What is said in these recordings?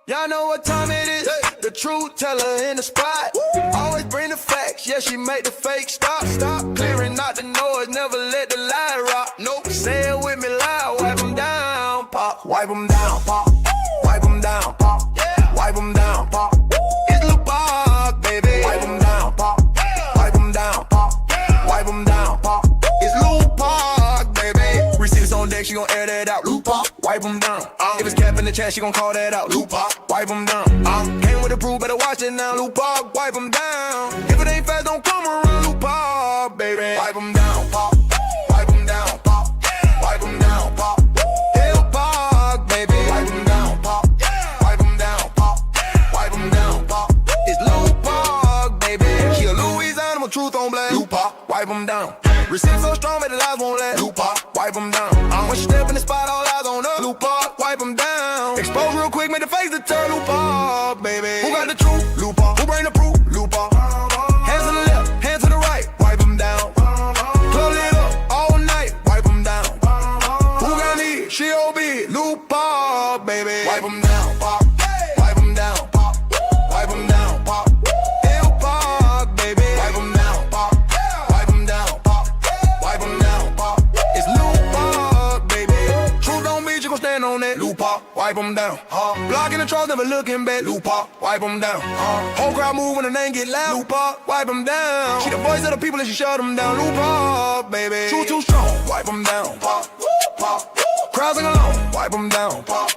Y'all know what time it is. The truth teller in the spot. Always bring the facts. Yeah, she make the fake stop. Stop clearing out the noise. Never let the lie rock. Nope. Say it with me loud. Wipe them down, pop. Wipe them down, pop. Wipe them down, pop. Yeah. Wipe them down, pop. It's Lil Park, baby. Wipe them down, pop. Wipe them down, pop. Wipe them down, pop. It's Lil Park, baby. Receipts on deck, she gon' air that out. Lil Park, wipe them down. If it's cap in the chat, she gon' call that out. Lil Park, wipe them down. Came with the proof, better watch it now. Lil Park, wipe them down. If it ain't fast, don't come around. Lil Park, baby. Wipe them down, pop. Wipe them down, pop. Wipe them down, pop. Lil Park, baby. Wipe them down, pop. Wipe them down, pop. Wipe them down, pop. It's Lil Park, baby. She a Louisiana, my truth on blast. Lil Park, wipe them down. Receipts so strong, but the lies won't last. Lil Park, wipe them down. When she step in the spot, all eyes on her. Lil Park, wipe them down. Expose real quick, make the face to turn. Lil Park, baby. Who got the truth? Lil Park. Who bring the proof? Lil Park. Hands to the left, hands to the right, wipe them down. Club lit up all night, wipe them down. Who got need? She OB. Lil Park, baby. Wipe them down, pop. Wipe them down, pop. Wipe them down, pop. Lil Park, baby. Wipe them down, pop. Wipe them down, pop. Wipe them down, pop. It's Lil Park, baby. Truth don't beat, you gon' stand on that. Lil Park, wipe them down. Blocking the trolls, never looking back. Lil Park, wipe them down. Whole crowd move when the name get loud. Lil Park, wipe them down. She the voice of the people and she shut them down. Lil Park, baby. Truth too strong, wipe them down. Pop, pop. Crowds sing along, wipe them down. Pop,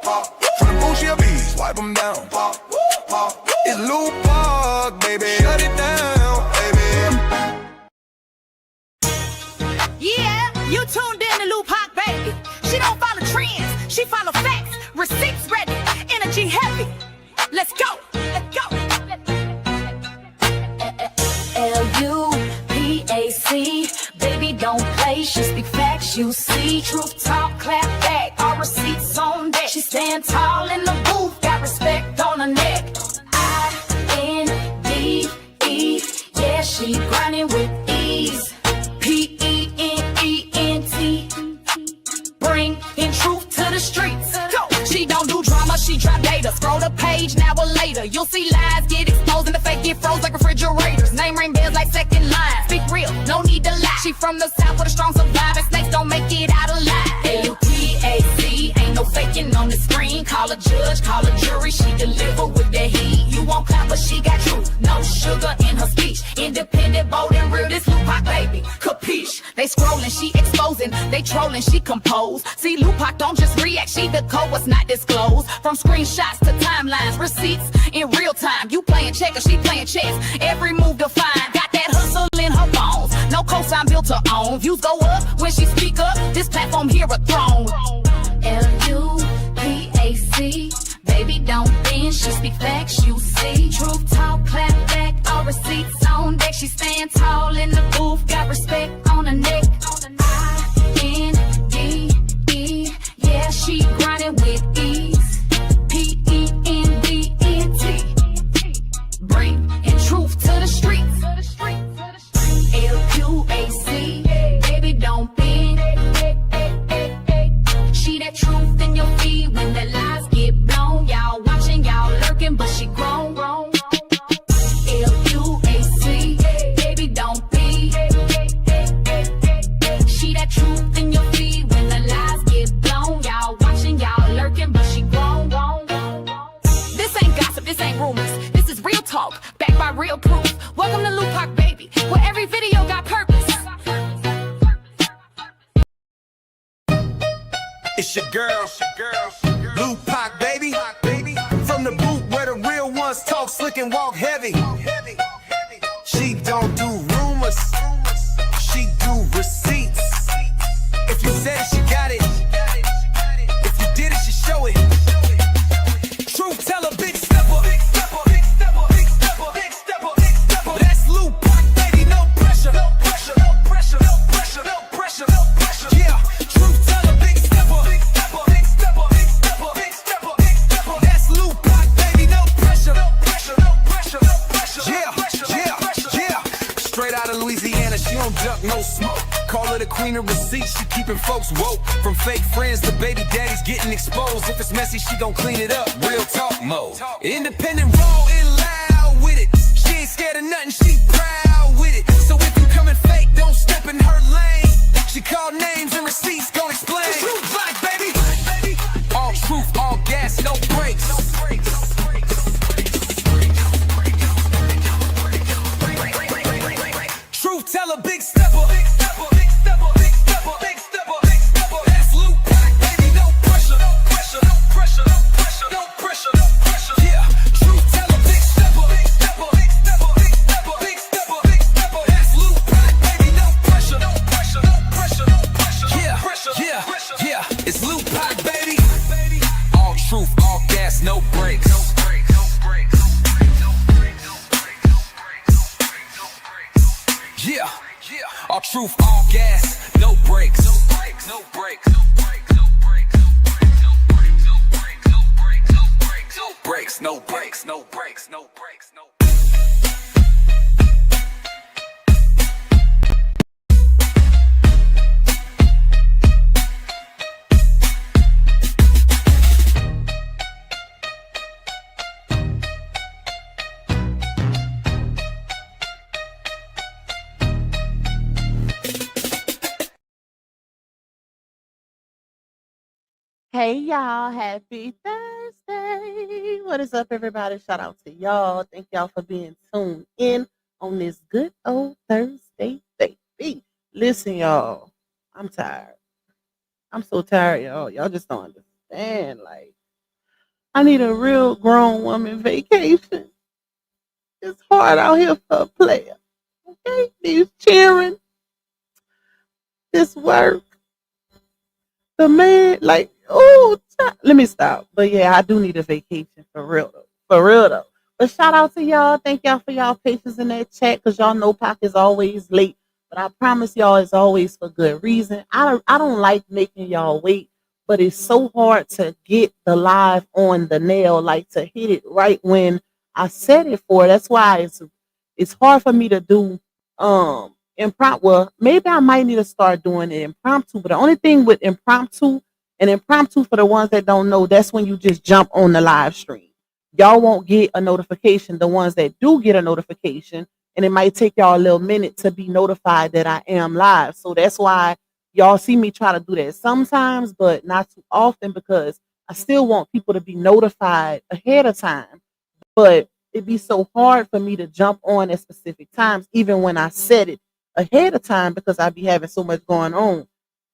pop. From the booth, she a beast, wipe them down. Pop, pop. It's Lil Park, baby. Shut it down, baby. Yeah, you tuned in to Lil Park, baby. She don't follow trends, she follow facts. Receipts ready, energy heavy. Let's go, let's go. L-U-P-A-C, baby don't play, she speak facts, you see. Truth talk, clap back, all receipts on deck. She stand tall in the booth, got respect on her neck. I-N-D-E, yeah, she grinding with ease. P-E-N-E-N-T, bring in truth to the streets. Go. She don't do drama, she drop data. Scroll the page, now or later. You'll see lies get exposed and the fake get froze like refrigerators. Name ring bells like second line. Speak real, no need to lie. She from the south with a strong survivor. Snakes don't make it out alive. L-U-P-A-C, ain't no faking on the screen. Call a judge, call a jury, she deliver with the heat. You won't clap, but she got truth. No sugar in her speech. Independent, bold and real, this Lil Park, baby. Capiche? They scrolling, she exposing. They trolling, she compose. See, Lil Park don't just react, she the code what's not disclosed. From screenshots to timelines, receipts in real time. You playing checkers, she playing chess. Every move defined, got that hustle in her bones. No cosign built her own. Views go up when she speak up. This platform here a throne. L-U-P-A-C, baby don't bend, she speak facts, you see. Truth talk, clap back, all receipts on deck. She stand tall in the booth, got respect on her neck. I-N-D-E, yeah, she grinding with ease. P-E-N-D-E-N-T, bring in truth to the streets. L-U-A-C, baby don't bend. She that truth in your feed when the lies get blown. Y'all watching, y'all lurking, but she grown. L-U-A-C, baby don't be. She that truth in your feed when the lies get blown. Y'all watching, y'all lurking, but she grown. This ain't gossip, this ain't rumors. This is real talk, backed by real proof. Welcome to Lil Park, baby, where every video got purpose. It's your girl, Lil Park, baby. From the booth where the real ones talk slick and walk heavy. She don't do rumors, she do receipts. If you said she got it, if you did it, she show it. Truth teller, big stepper. That's Lil Park, baby, no pressure. Yeah, truth teller, big stepper. That's Lil Park, baby, no pressure. Yeah. Straight out of Louisiana, she don't duck no smoke. Call her the queen of receipts, she keeping folks woke. From fake friends to baby daddies getting exposed. If it's messy, she gon' clean it up. Real talk mode. Independent, raw, and loud with it. She ain't scared of nothing, she proud with it. So if you coming fake, don't step in her lane. She call names and receipts, gon' explain. Truth like, baby. All truth, all gas, no brakes. Truth teller, big stepper. That's Luke, baby, no pressure. Yeah, truth teller, big stepper. That's Luke, baby, no pressure. Yeah, it's Luke, baby. All truth, all gas, no brakes. Yeah, all truth, all gas, no brakes. No brakes. Hey y'all, happy Thursday. What is up, everybody? Shout out to y'all. Thank y'all for being tuned in on this good old Thursday, baby. Listen, y'all, I'm tired. I'm so tired, y'all. Y'all just don't understand. Like, I need a real grown woman vacation. It's hard out here for a player. Okay? These cheering, this work. The man, like, oh, let me stop. But yeah, I do need a vacation for real though. For real though. But shout out to y'all. Thank y'all for y'all patience in that chat, because y'all know Pac is always late. But I promise y'all it's always for good reason. I don't like making y'all wait, but it's so hard to get the live on the nail, like to hit it right when I said it for. That's why it's hard for me to do impromptu. Well, maybe I might need to start doing it impromptu. But the only thing with impromptu for the ones that don't know, that's when you just jump on the live stream. Y'all won't get a notification. The ones that do get a notification, and it might take y'all a little minute to be notified that I am live. So that's why y'all see me try to do that sometimes, but not too often, because I still want people to be notified ahead of time. But it'd be so hard for me to jump on at specific times, even when I set it ahead of time, because I be having so much going on.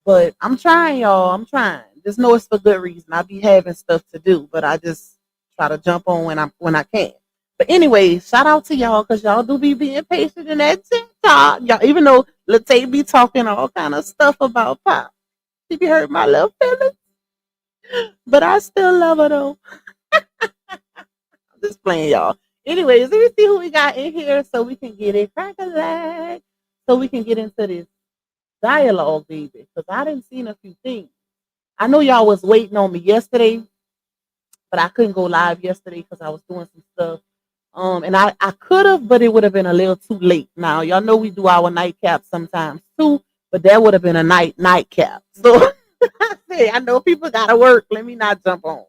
But I'm trying, y'all. I'm trying. Just know it's for good reason. I be having stuff to do, but I just try to jump on when I can. But anyway, shout out to y'all, because y'all do be being patient in that TikTok. Y'all, even though Latae be talking all kind of stuff about Pop, she be hurting my little feelings, but I still love her though. I'm just playing, y'all. Anyways, let me see who we got in here so we can get it crack a lag, so we can get into this dialogue, baby, because I didn't see a few things. I know y'all was waiting on me yesterday, but I couldn't go live yesterday because I was doing some stuff. And I could have, but it would have been a little too late. Now, y'all know we do our nightcap sometimes too, but that would have been a nightcap. So I say, I know people gotta work. Let me not jump on.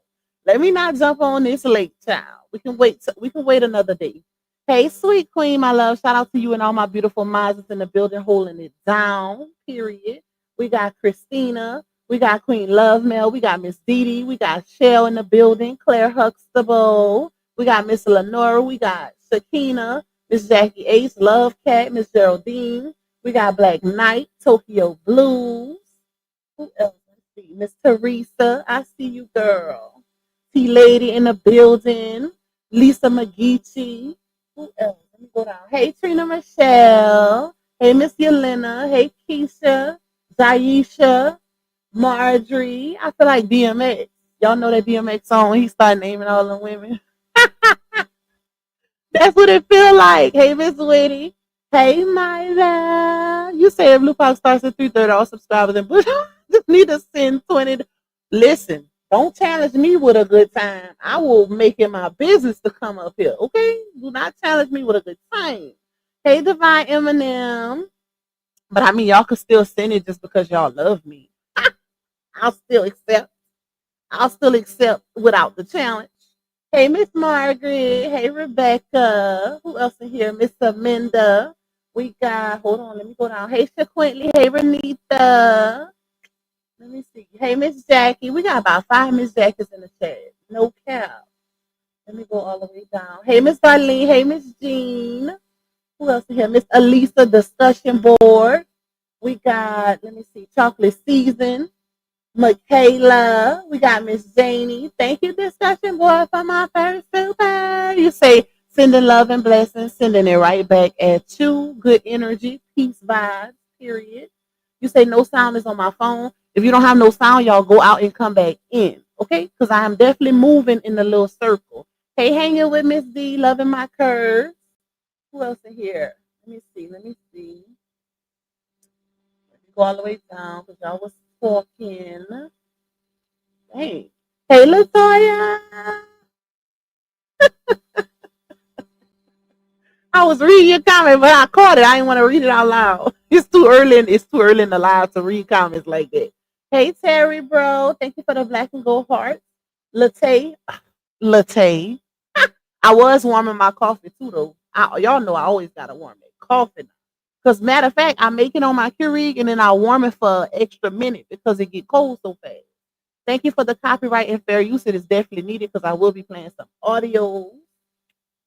Let me not jump on this late, child. We can wait. We can wait another day. Hey, sweet queen, my love. Shout out to you and all my beautiful minds that's in the building holding it down. Period. We got Christina. We got Queen Love Mail. We got Miss Dee Dee. We got Shell in the building. Claire Huxtable. We got Miss Lenora. We got Shakina. Miss Jackie Ace. Love Cat. Miss Geraldine. We got Black Knight. Tokyo Blues. Who else? Let's see. Miss Teresa. I see you, girl. T Lady in the building. Lisa McGeechee. Who else? Let me go down. Hey, Trina Michelle. Hey, Miss Yelena. Hey, Keisha. Zaisha. Marjorie. I feel like DMX. Y'all know that DMX song when he started naming all the women. That's what it feel like. Hey, Miss Witty. Hey, Myla. You say if Blue Pop starts at 3:30, all subscribers and Bush just need to send 20. Listen, don't challenge me with a good time. I will make it my business to come up here. Okay? Do not challenge me with a good time. Hey, Divine Eminem. But I mean, y'all could still send it just because y'all love me. I'll still accept. I'll still accept without the challenge. Hey, Miss Margaret. Hey, Rebecca. Who else in here? Miss Amanda. We got, hold on, let me go down. Hey, Shaquintley. Hey, Renita. Let me see. Hey, Miss Jackie. We got about 5 Miss Jackies in the chat. No cap. Let me go all the way down. Hey, Miss Darlene. Hey, Miss Jean. Who else in here? Miss Elisa, discussion board. We got, let me see, Chocolate Season. Michaela. We got Miss Janie. Thank you, discussion board, for my first super. You say, sending love and blessings, sending it right back at you. Good energy, peace vibes, period. You say no sound is on my phone. If you don't have no sound, y'all go out and come back in, okay? Because I am definitely moving in the little circle. Hey, hanging with Miss D, loving my curves. Who else in here? Let me see. Let me go all the way down because y'all was talking. Hey. Hey, Latoya. I was reading your comment, but I caught it. I didn't want to read it out loud. It's too early in the live to read comments like that. Hey, Terry, bro. Thank you for the black and gold heart. Latte. I was warming my coffee too, though. Y'all know I always gotta warm it. Coffee. Because matter of fact, I make it on my Keurig and then I warm it for an extra minute because it get cold so fast. Thank you for the copyright and fair use. It is definitely needed because I will be playing some audio.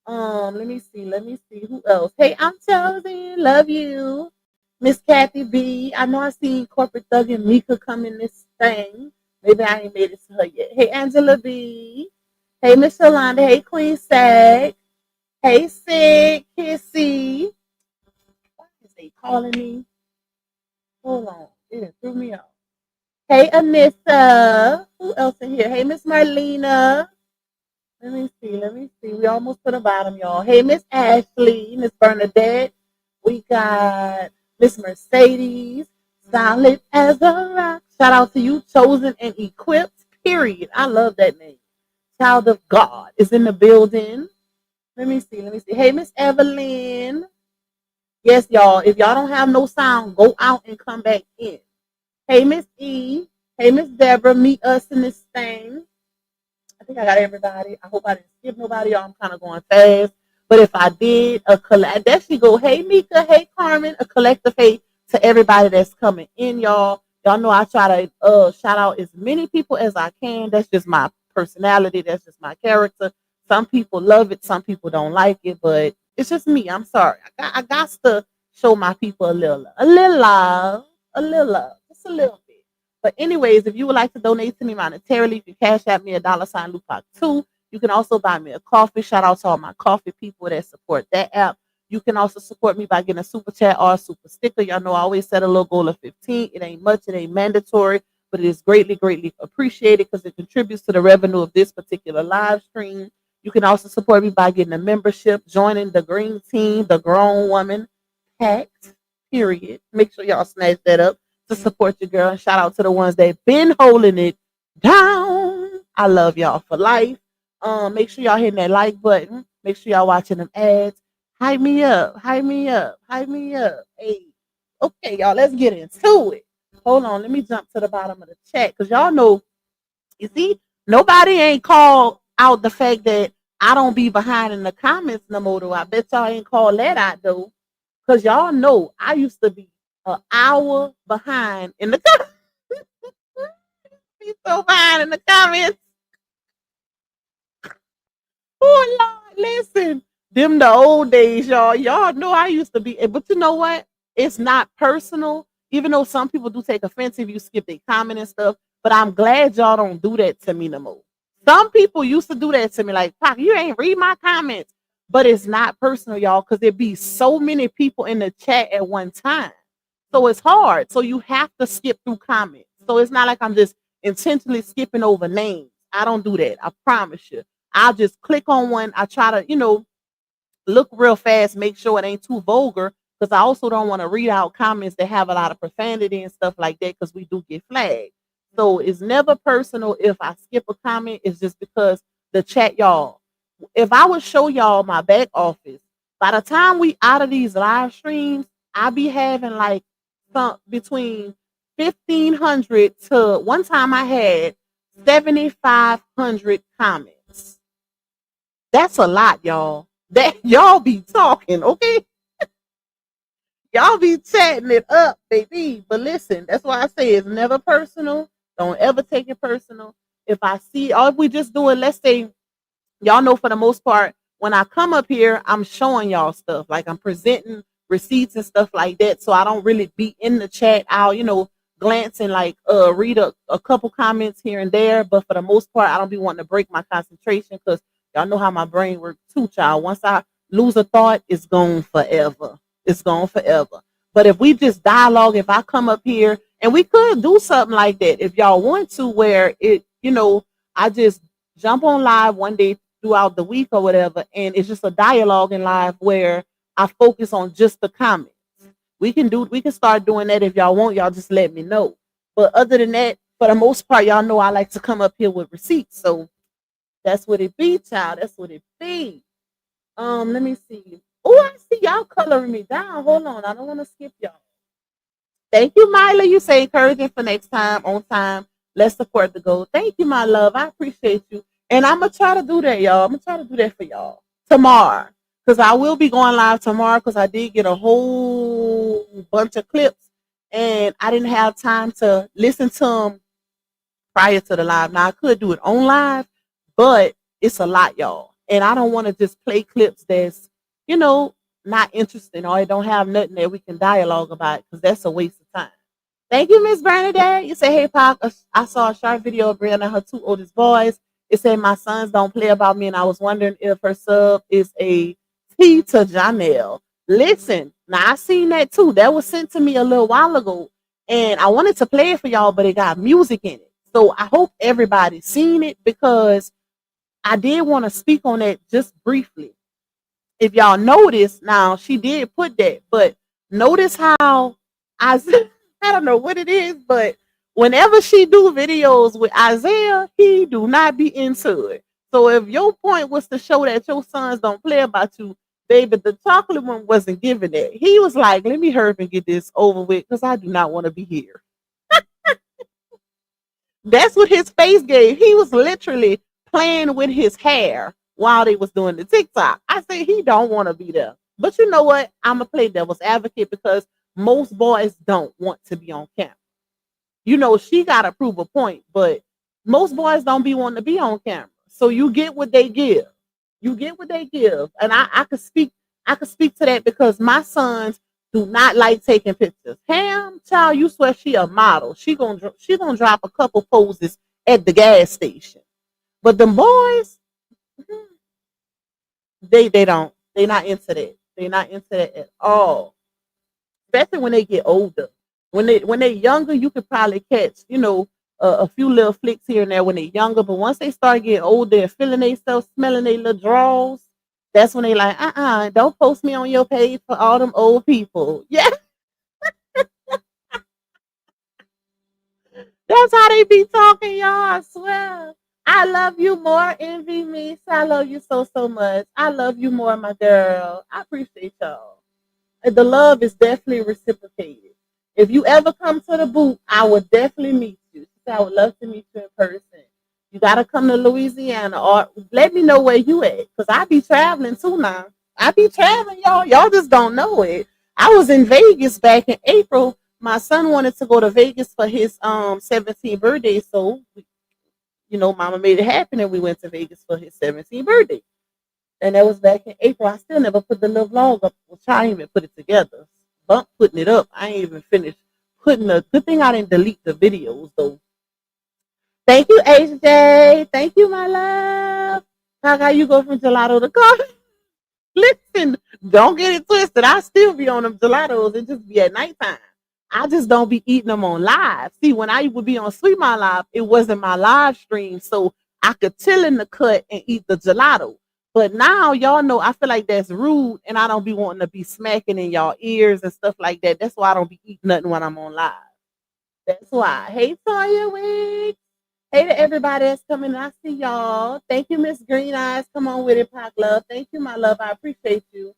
Let me see who else. Hey, I'm Chelsea. Love you, Miss Kathy B. I know I seen Corporate Thug and Mika come in this thing. Maybe I ain't made it to her yet. Hey, Angela B. Hey, Miss Yolanda. Hey, Queen Sag. Hey, Sig, Kissy. Why is they calling me? Hold on. It threw me off. Hey, Anissa. Who else in here? Hey, Miss Marlena. Let me see. We almost to the bottom, y'all. Hey, Miss Ashley, Miss Bernadette. We got Miss Mercedes. Solid as a rock. Shout out to you, chosen and equipped. Period. I love that name. Child of God is in the building. Let me see. Hey, Miss Evelyn. Yes, y'all. If y'all don't have no sound, go out and come back in. Hey, Miss E. Hey, Miss Deborah. Meet us in this thing. I think I got everybody. I hope I didn't skip nobody. Y'all, I'm kind of going fast. But if I did, there she go. Hey, Mika. Hey, Carmen. A collective hey to everybody that's coming in, y'all. Y'all know I try to shout out as many people as I can. That's just my personality. That's just my character. Some people love it. Some people don't like it. But it's just me. I'm sorry. I got to show my people a little love. Just a little bit. But anyways, if you would like to donate to me monetarily, you can cash at me $sign Lupac2. You can also buy me a coffee. Shout out to all my coffee people that support that app. You can also support me by getting a super chat or a super sticker. Y'all know I always set a little goal of 15. It ain't much. It ain't mandatory, but it is greatly, greatly appreciated because it contributes to the revenue of this particular live stream. You can also support me by getting a membership, joining the green team, the grown woman pact, period. Make sure y'all snatch that up to support your girl. And shout out to the ones that been holding it down. I love y'all for life. Make sure y'all hitting that like button. Make sure y'all watching them ads. Hype me up. Hey, okay, y'all, let's get into it. Hold on, let me jump to the bottom of the chat because y'all know, you see, nobody ain't called out the fact that I don't be behind in the comments no more. Though I bet y'all ain't called that out though, because y'all know I used to be an hour behind in the comments. Be so behind in the comments. Oh Lord, listen. Them the old days, y'all. Y'all know I used to be, but you know what? It's not personal. Even though some people do take offense if you skip their comment and stuff, but I'm glad y'all don't do that to me no more. Some people used to do that to me, like, Pop, you ain't read my comments. But it's not personal, y'all, because there be so many people in the chat at one time. So it's hard. So you have to skip through comments. So it's not like I'm just intentionally skipping over names. I don't do that. I promise you. I'll just click on one. I try to, look real fast, make sure it ain't too vulgar, because I also don't want to read out comments that have a lot of profanity and stuff like that, because we do get flagged. So it's never personal if I skip a comment. It's just because the chat, y'all. If I would show y'all my back office, by the time we out of these live streams, I be having like between 1,500 to one time I had 7,500 comments. That's a lot, y'all. That y'all be talking, okay? Y'all be chatting it up, baby. But listen, that's why I say it's never personal. Don't ever take it personal. If I see, or if we just do it, let's say, y'all know for the most part, when I come up here, I'm showing y'all stuff. Like I'm presenting receipts and stuff like that. So I don't really be in the chat. I'll, glance and like read a couple comments here and there. But for the most part, I don't be wanting to break my concentration because y'all know how my brain works too, child. Once I lose a thought, it's gone forever. It's gone forever. But if we just dialogue, if I come up here and we could do something like that, if y'all want to, where I just jump on live one day throughout the week or whatever, and it's just a dialogue in live where I focus on just the comments. We can start doing that if y'all want. Y'all just let me know. But other than that, for the most part, y'all know I like to come up here with receipts. So that's what it be, child. That's what it be. Let me see. Oh, I see y'all coloring me down. Hold on. I don't want to skip y'all. Thank you, Myla. You say encouraging for next time, on time. Let's support the goal. Thank you, my love. I appreciate you. And I'm going to try to do that, y'all. I'm going to try to do that for y'all tomorrow. Because I will be going live tomorrow because I did get a whole bunch of clips. And I didn't have time to listen to them prior to the live. Now, I could do it on live, but it's a lot, y'all. And I don't want to just play clips that's, not interesting or it don't have nothing that we can dialogue about because that's a waste of time. Thank you, Miss Bernadette. You say, hey, Pac, I saw a short video of Brianna and her two oldest boys. It said, my sons don't play about me, and I was wondering if her sub is a T to Johnell. Listen, now I seen that too. That was sent to me a little while ago, and I wanted to play it for y'all, but it got music in it. So I hope everybody's seen it because I did want to speak on that just briefly. If y'all notice, now she did put that, but notice how I I don't know what it is, but whenever she do videos with Isaiah, he do not be into it. So if your point was to show that your sons don't play about you, baby, the chocolate one wasn't giving it. He was like, let me hurry up and get this over with because I do not want to be here. That's what his face gave. He was literally playing with his hair while they was doing the TikTok. I said he don't want to be there. But you know what? I'm going to play devil's advocate because most boys don't want to be on camera. She got to prove a point, but most boys don't be wanting to be on camera. So you get what they give. You get what they give. And I could speak to that because my sons do not like taking pictures. Ham, child, you swear she a model. She gonna drop a couple poses at the gas station. But the boys, they don't. They not into that. They not into that at all. Especially when they get older. When they younger, you could probably catch, a few little flicks here and there when they're younger. But once they start getting older and feeling themselves, smelling their little draws, that's when they like, don't post me on your page for all them old people. Yeah. That's how they be talking, y'all. I swear. I love you more, Envy Me. I love you so, so much. I love you more, my girl. I appreciate y'all. The love is definitely reciprocated. If you ever come to the booth, I would definitely meet you. She said, I would love to meet you in person. You got to come to Louisiana or let me know where you at because I be traveling too now. I be traveling, y'all. Y'all just don't know it. I was in Vegas back in April. My son wanted to go to Vegas for his 17th birthday. So, mama made it happen and we went to Vegas for his 17th birthday. And that was back in April. I still never put the little vlog up. Well, I didn't even put it together. Bump putting it up. I ain't even finished putting the good thing I didn't delete the videos though. Thank you, HJ. Thank you, my love. How you go from gelato to coffee? Listen, don't get it twisted. I still be on them gelatos. It just be at nighttime. I just don't be eating them on live. See, when I would be on Sweet My Live, it wasn't my live stream, so I could chill in the cut and eat the gelato. But now, y'all know, I feel like that's rude, and I don't be wanting to be smacking in y'all ears and stuff like that. That's why I don't be eating nothing when I'm on live. That's why. Hey, Toya Wig. Hey to everybody that's coming. I see y'all. Thank you, Miss Green Eyes. Come on with it, Pac Love. Thank you, my love. I appreciate you.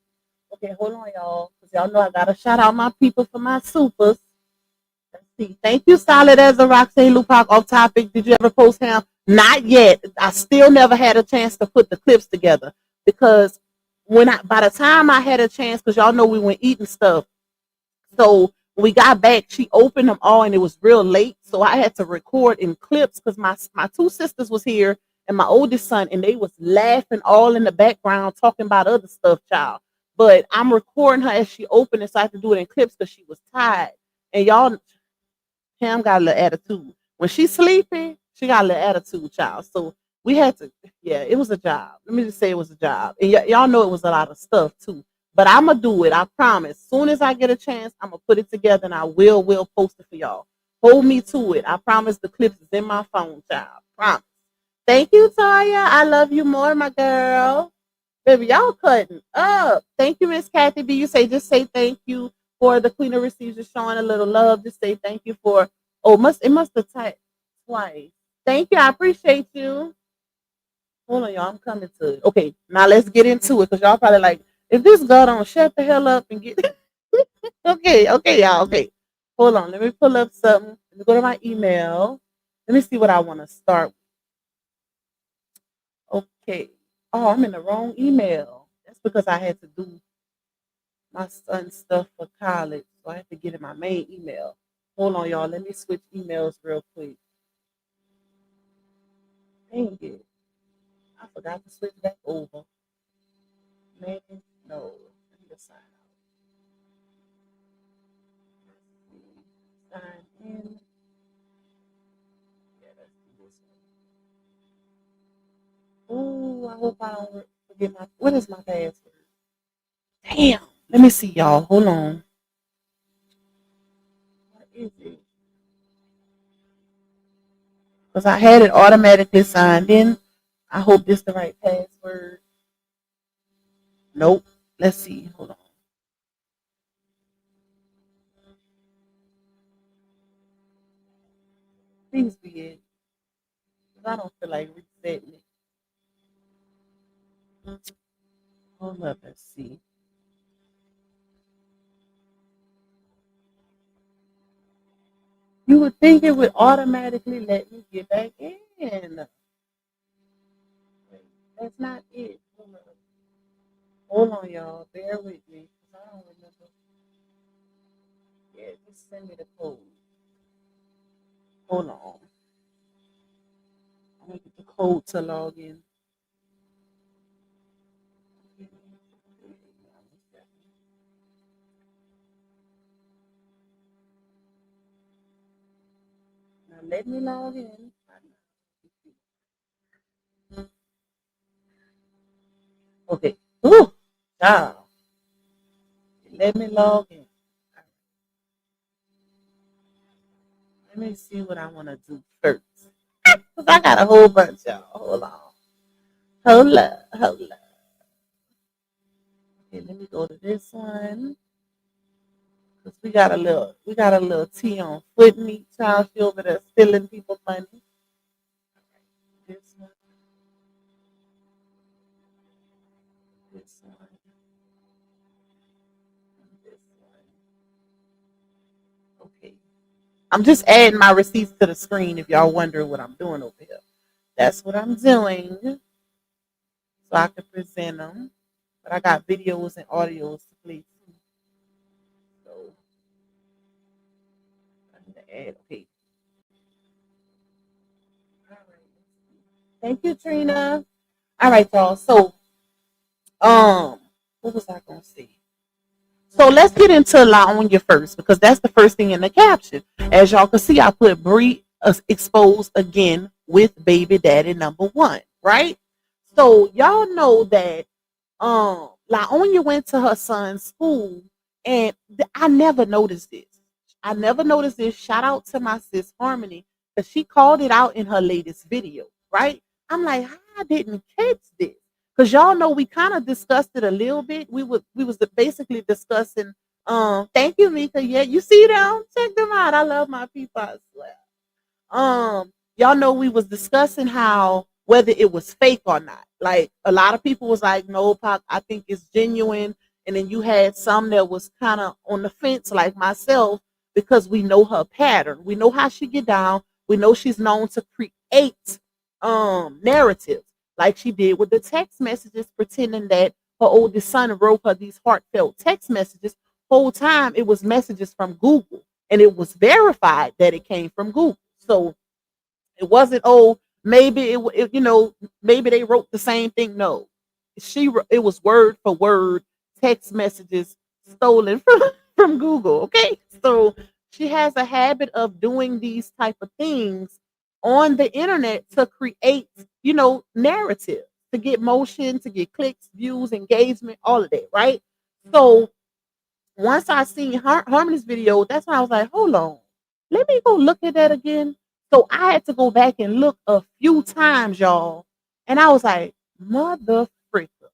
Okay, hold on, y'all. Because y'all know I got to shout out my people for my supers. Let's see. Thank you, Solid as a Roxanne Lupac. Off topic. Did you ever post him? Not yet. I still never had a chance to put the clips together because by the time I had a chance, because y'all know we went eating stuff. So when we got back, she opened them all and it was real late. So I had to record in clips because my two sisters was here and my oldest son, and they was laughing all in the background talking about other stuff, child. But I'm recording her as she opened it, so I had to do it in clips because she was tired. And y'all, Pam got a little attitude. When she's sleeping, she got a little attitude, child. So we had to, yeah, it was a job. Let me just say it was a job. And y'all know it was a lot of stuff too. But I'm going to do it. I promise. As soon as I get a chance, I'm going to put it together and I will post it for y'all. Hold me to it. I promise the clips is in my phone, child. Promise. Thank you, Taya. I love you more, my girl. Baby, y'all cutting up. Thank you, Miss Kathy B. You say, just say thank you for the Queen of Receipts just showing a little love. Just say thank you for, it must have typed twice. Thank you. I appreciate you. Hold on, y'all. I'm coming to it. Okay, now let's get into it because y'all probably like, if this girl don't shut the hell up and get okay, y'all. Okay. Hold on. Let me pull up something. Let me go to my email. Let me see what I want to start with. Okay. Oh, I'm in the wrong email. That's because I had to do my son's stuff for college. So I have to get in my main email. Hold on, y'all. Let me switch emails real quick. Dang it. I forgot to switch back over. Man, no. Let me just sign out. Sign in. Yeah, let's do this one. Oh, I hope I don't forget what is my password? Damn. Let me see, y'all. Hold on. What is it? Because I had it automatically signed in. I hope this is the right password. Nope. Let's see. Hold on. Please be it. Because I don't feel like resetting it. Hold up. Let's see. You would think it would automatically let me get back in. That's not it. Hold on, y'all. Bear with me. I don't remember. Yeah, just send me the code. Hold on. I'm going to get the code to log in. Now let me log in. Okay. Ooh, child. Let me log in. Let me see what I want to do first. Because I got a whole bunch, y'all. Hold on. Hold up. Okay, let me go to this one. Because we got a little tea on foot meat, child. She over there stealing people money. This one. This one. This one. Okay. I'm just adding my receipts to the screen if y'all wondering what I'm doing over here. That's what I'm doing. So I can present them. But I got videos and audios to play too. So I need to add. Okay. All right. Thank you, Trina. All right, y'all. So what was I gonna say? So let's get into LaOnya first because that's the first thing in the caption. As y'all can see, I put Bree exposed again with baby daddy number one, right? So y'all know that LaOnya went to her son's school, and I never noticed this. I never noticed this. Shout out to my sis Harmony because she called it out in her latest video, right? I'm like, I didn't catch this. Because y'all know we kind of discussed it a little bit. We was basically discussing thank you, Mika. Yeah, you see them? Check them out. I love my people, I swear. Y'all know we was discussing how whether it was fake or not. Like a lot of people was like, no, Pac, I think it's genuine. And then you had some that was kind of on the fence, like myself, because we know her pattern. We know how she get down. We know she's known to create narratives like she did with the text messages, pretending that her oldest son wrote her these heartfelt text messages. Whole time it was messages from Google, and it was verified that it came from Google. So it wasn't, oh, maybe maybe they wrote the same thing. No, it was word for word text messages stolen from Google. Okay, so she has a habit of doing these type of things on the internet to create, narrative, to get motion, to get clicks, views, engagement, all of that, right? So once I seen Harmony's video, that's when I was like, hold on, let me go look at that again. So I had to go back and look a few times, y'all. And I was like, mother freaker.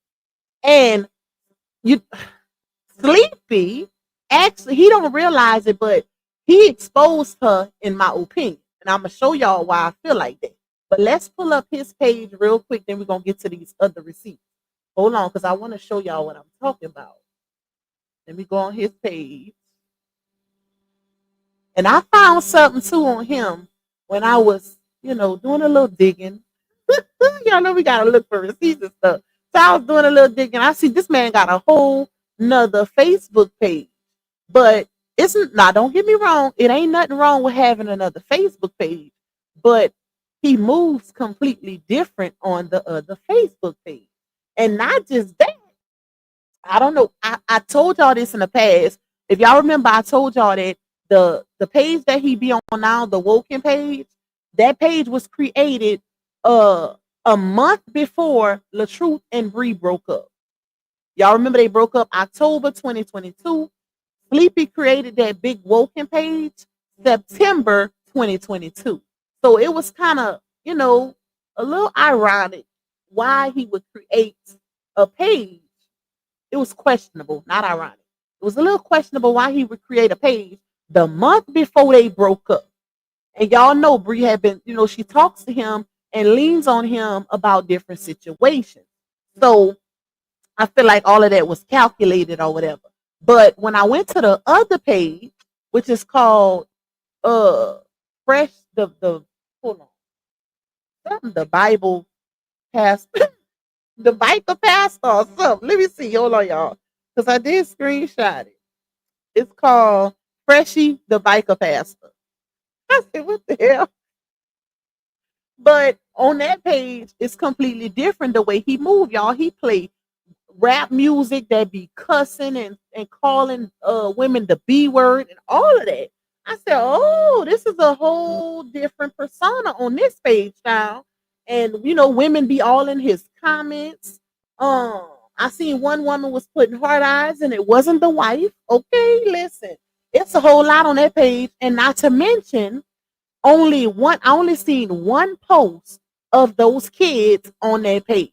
And you Sleepy, actually, he don't realize it, but he exposed her, in my opinion. And I'm gonna show y'all why I feel like that. But let's pull up his page real quick, then we're gonna get to these other receipts. Hold on, because I want to show y'all what I'm talking about. Let me go on his page. And I found something too on him when I was, doing a little digging. Y'all know we gotta look for receipts and stuff. So I was doing a little digging. I see this man got a whole nother Facebook page. But it's not, don't get me wrong, it ain't nothing wrong with having another Facebook page. But he moves completely different on the other Facebook page. And not just that, I don't know. I told y'all this in the past. If y'all remember, I told y'all that the page that he be on now, the Woken page, that page was created a month before LaTruth and Bree broke up. Y'all remember they broke up October 2022. Sleepy created that big Woken page September 2022. So it was kind of, a little ironic why he would create a page. It was questionable, not ironic. It was a little questionable why he would create a page the month before they broke up. And y'all know Bree had been, she talks to him and leans on him about different situations. So I feel like all of that was calculated or whatever. But when I went to the other page, which is called Fresh the hold on. Something the Bible pastor, the Bible pastor or something. Let me see. Hold on, y'all. Because I did screenshot it. It's called Freshy the Biker Pastor. I said, what the hell? But on that page, it's completely different the way he moved, y'all. He played rap music that be cussing and calling women the B word and all of that. I said, oh, this is a whole different persona on this page now. And women be all in his comments. I seen one woman was putting heart eyes and it wasn't the wife. Okay, listen. It's a whole lot on that page. And not to mention, I only seen one post of those kids on that page.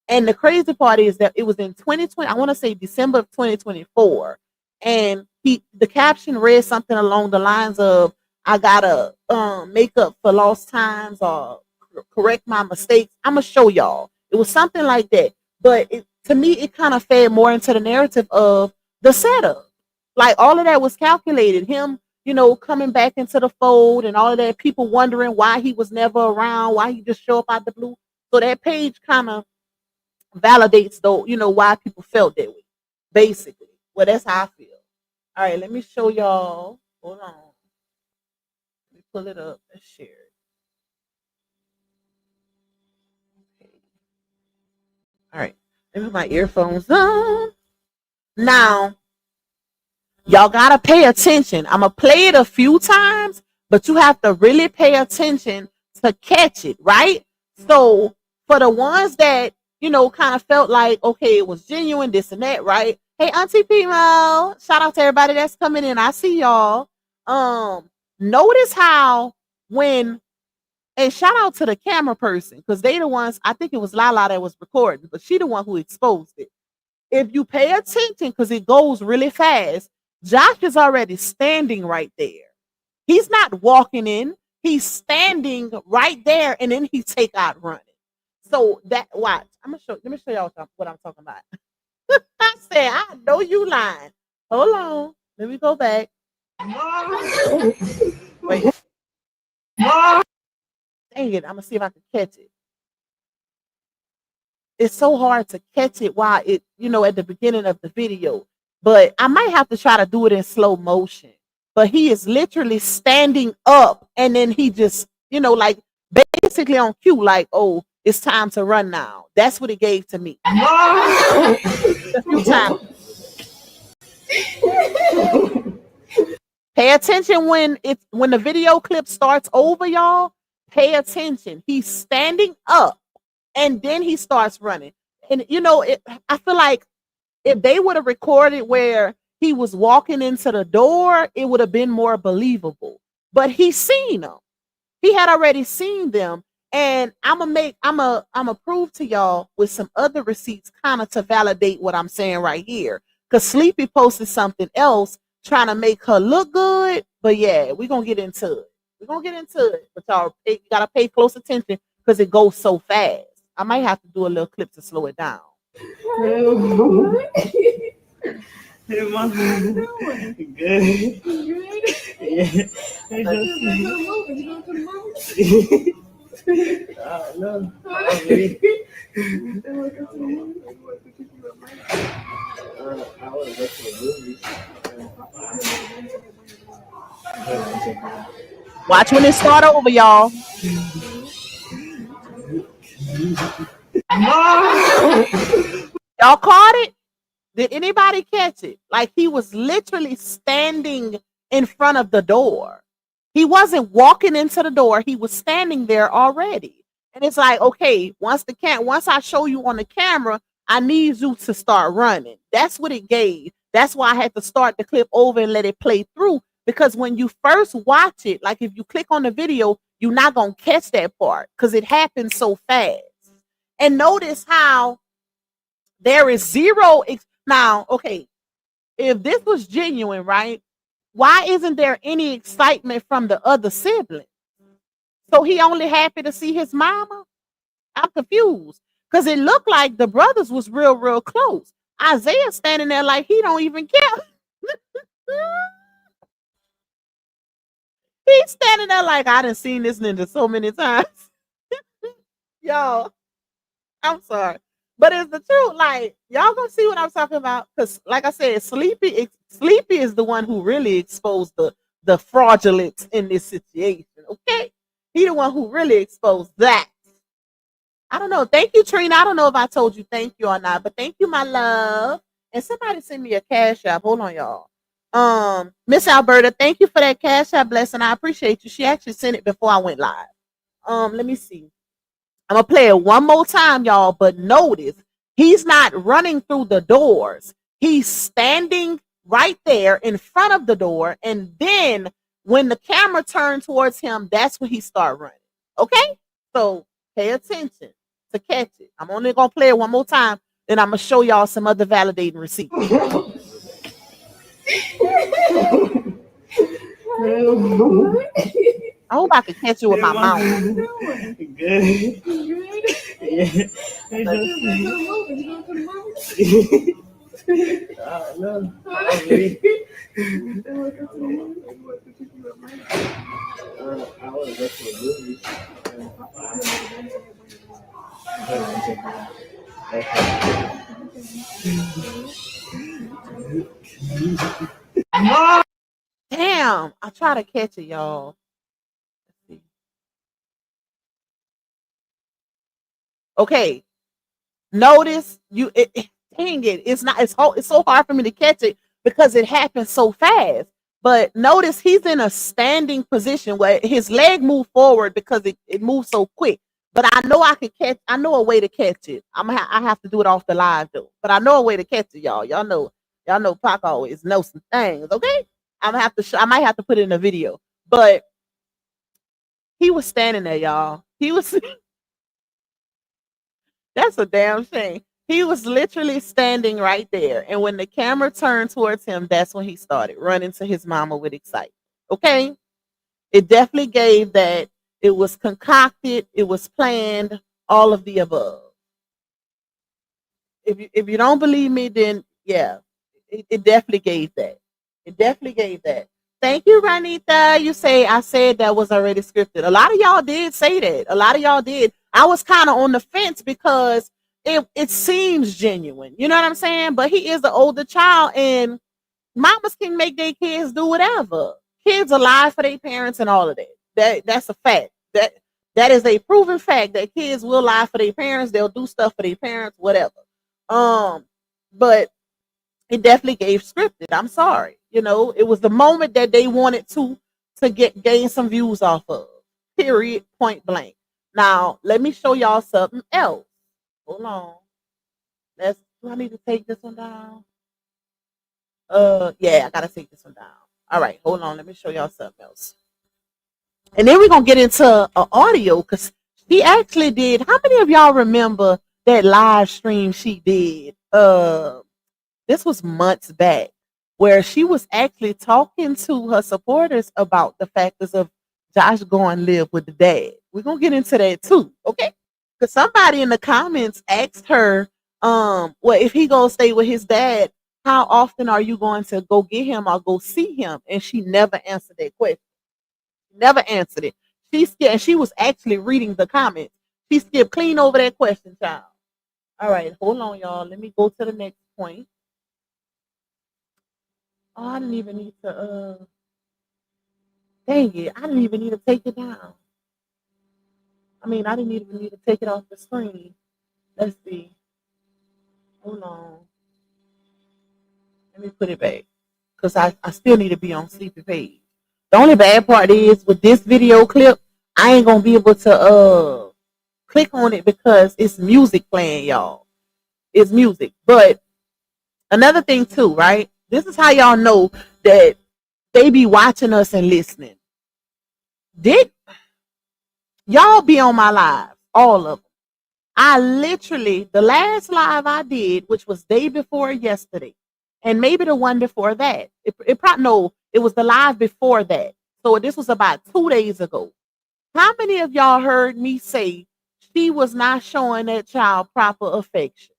And the crazy part is that it was in 2020, I want to say December of 2024. And the caption read something along the lines of, I gotta make up for lost times or correct my mistakes. I'm gonna show y'all. It was something like that. But to me, it kind of fed more into the narrative of the setup. Like all of that was calculated. Him, coming back into the fold and all of that, people wondering why he was never around, why he just show up out the blue. So that page kind of validates though, why people felt that way. Basically. Well, that's how I feel. All right, let me show y'all. Hold on. Let me pull it up and share it. Okay. All right. Let me put my earphones on. Now, y'all gotta pay attention. I'm gonna play it a few times, but you have to really pay attention to catch it, right? So for the ones that kind of felt like, okay, it was genuine, this and that, right? Hey, Auntie Pimo, shout out to everybody that's coming in. I see y'all. Notice how and shout out to the camera person, because they the ones, I think it was Lala that was recording, but she the one who exposed it. If you pay attention, because it goes really fast, Josh is already standing right there. He's not walking in, he's standing right there, and then he take out running. So watch. Let me show y'all what I'm talking about. I said, I know you lying. Hold on. Let me go back. Wait. Dang it. I'm gonna see if I can catch it. It's so hard to catch it while it, at the beginning of the video. But I might have to try to do it in slow motion. But he is literally standing up and then he just, like basically on cue, like, oh, it's time to run now. That's what it gave to me. A few times. Pay attention when the video clip starts over, y'all. Pay attention. He's standing up and then he starts running. And I feel like if they would have recorded where he was walking into the door, it would have been more believable. But he seen them. He had already seen them. And I'm gonna prove to y'all with some other receipts kind of to validate what I'm saying right here. Because Sleepy posted something else trying to make her look good. But yeah, we're gonna get into it. We're gonna get into it. But y'all you gotta pay close attention because it goes so fast. I might have to do a little clip to slow it down. Hey, Mom. Good. Yeah. No. I want to go to the movies. Watch when it start over, y'all. Y'all caught it? Did anybody catch it? Like he was literally standing in front of the door. He wasn't walking into the door. He was standing there already. And it's like, okay, once I show you on the camera, I need you to start running. That's what it gave. That's why I had to start the clip over and let it play through. Because when you first watch it, like if you click on the video, you're not going to catch that part because it happens so fast. And notice how there is zero. Now, okay, if this was genuine, right? Why isn't there any excitement from the other sibling? So he only happy to see his mama? I'm confused because it looked like the brothers was real, real close. Isaiah standing there like he don't even care. He's standing there like I done seen this nigga so many times. Y'all, I'm sorry. But it's the truth. Like, y'all gonna see what I'm talking about. Because, like I said, Sleepy is the one who really exposed the fraudulence in this situation. Okay? He the one who really exposed that. I don't know. Thank you, Trina. I don't know if I told you thank you or not, but thank you, my love. And somebody send me a cash app. Hold on, y'all. Miss Alberta, thank you for that cash app blessing. I appreciate you. She actually sent it before I went live. Let me see. I'm gonna play it one more time, y'all. But notice he's not running through the doors. He's standing right there in front of the door, and then when the camera turns towards him, that's when he start running. Okay, so pay attention to catch it. I'm only gonna play it one more time, then I'm gonna show y'all some other validating receipts. I hope I can catch you with my mouth. Good. Yeah. No. I want to go to the movies. Damn, I try to catch it, y'all. Okay, notice dang it, it's so hard for me to catch it because it happens so fast. But notice he's in a standing position where his leg moved forward because it moves so quick. But I know I know a way to catch it. I have to do it off the live though. But I know a way to catch it, y'all. Y'all know Pac always knows some things, okay? I might have to put it in a video. But he was standing there, y'all. He was That's a damn shame. He was literally standing right there. And when the camera turned towards him, that's when he started running to his mama with excitement. Okay? It definitely gave that it was concocted, it was planned, all of the above. If you don't believe me, then yeah, it definitely gave that. It definitely gave that. Thank you, Ranita. You say I said that was already scripted. A lot of y'all did say that. A lot of y'all did. I was kind of on the fence because it seems genuine. You know what I'm saying? But he is an older child, and mamas can make their kids do whatever. Kids are lie for their parents and all of that. That's a fact. That is a proven fact that kids will lie for their parents. They'll do stuff for their parents, whatever. But it definitely gave scripted. I'm sorry. You know, it was the moment that they wanted to gain some views off of. Period. Point blank. Now let me show y'all something else. Hold on. Do I need to take this one down? Yeah, I gotta take this one down. All right, hold on. Let me show y'all something else. And then we're gonna get into audio because she actually did. How many of y'all remember that live stream she did? This was months back, where she was actually talking to her supporters about the factors of Josh going live with the dad. We're gonna get into that too, okay? Because somebody in the comments asked her, well, if he gonna stay with his dad, how often are you going to go get him or go see him? And she never answered that question. Never answered it. She skipped, and she was actually reading the comments. She skipped clean over that question, child. All right, hold on, y'all. Let me go to the next point. Oh, I didn't even need to dang it, I didn't even need to take it down. I mean, I didn't even need to take it off the screen. Let's see. Hold on. Let me put it back. Because I still need to be on Sleepy Page. The only bad part is with this video clip, I ain't gonna be able to click on it because it's music playing, y'all. It's music. But another thing too, right? This is how y'all know that they be watching us and listening. Did y'all be on my live? All of them. I literally, the last live I did, which was day before yesterday, and maybe the one before that. It probably, no, it was the live before that. So this was about 2 days ago. How many of y'all heard me say she was not showing that child proper affection?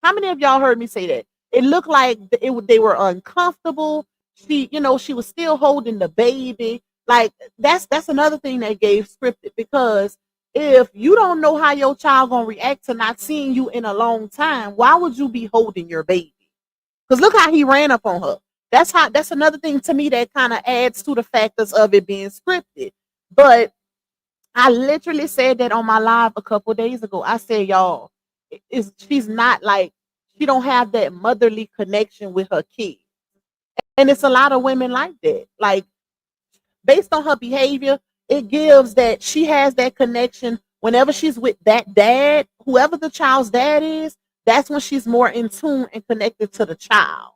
How many of y'all heard me say that? It looked like they were uncomfortable. She was still holding the baby. Like that's another thing that gave scripted, because if you don't know how your child gonna react to not seeing you in a long time, why would you be holding your baby? Because look how he ran up on her. That's another thing to me that kind of adds to the factors of it being scripted. But I literally said that on my live a couple days ago. I said, y'all, she's not like, she don't have that motherly connection with her kid. And it's a lot of women like that. Like, based on her behavior, it gives that she has that connection whenever she's with that dad, whoever the child's dad is. That's when she's more in tune and connected to the child.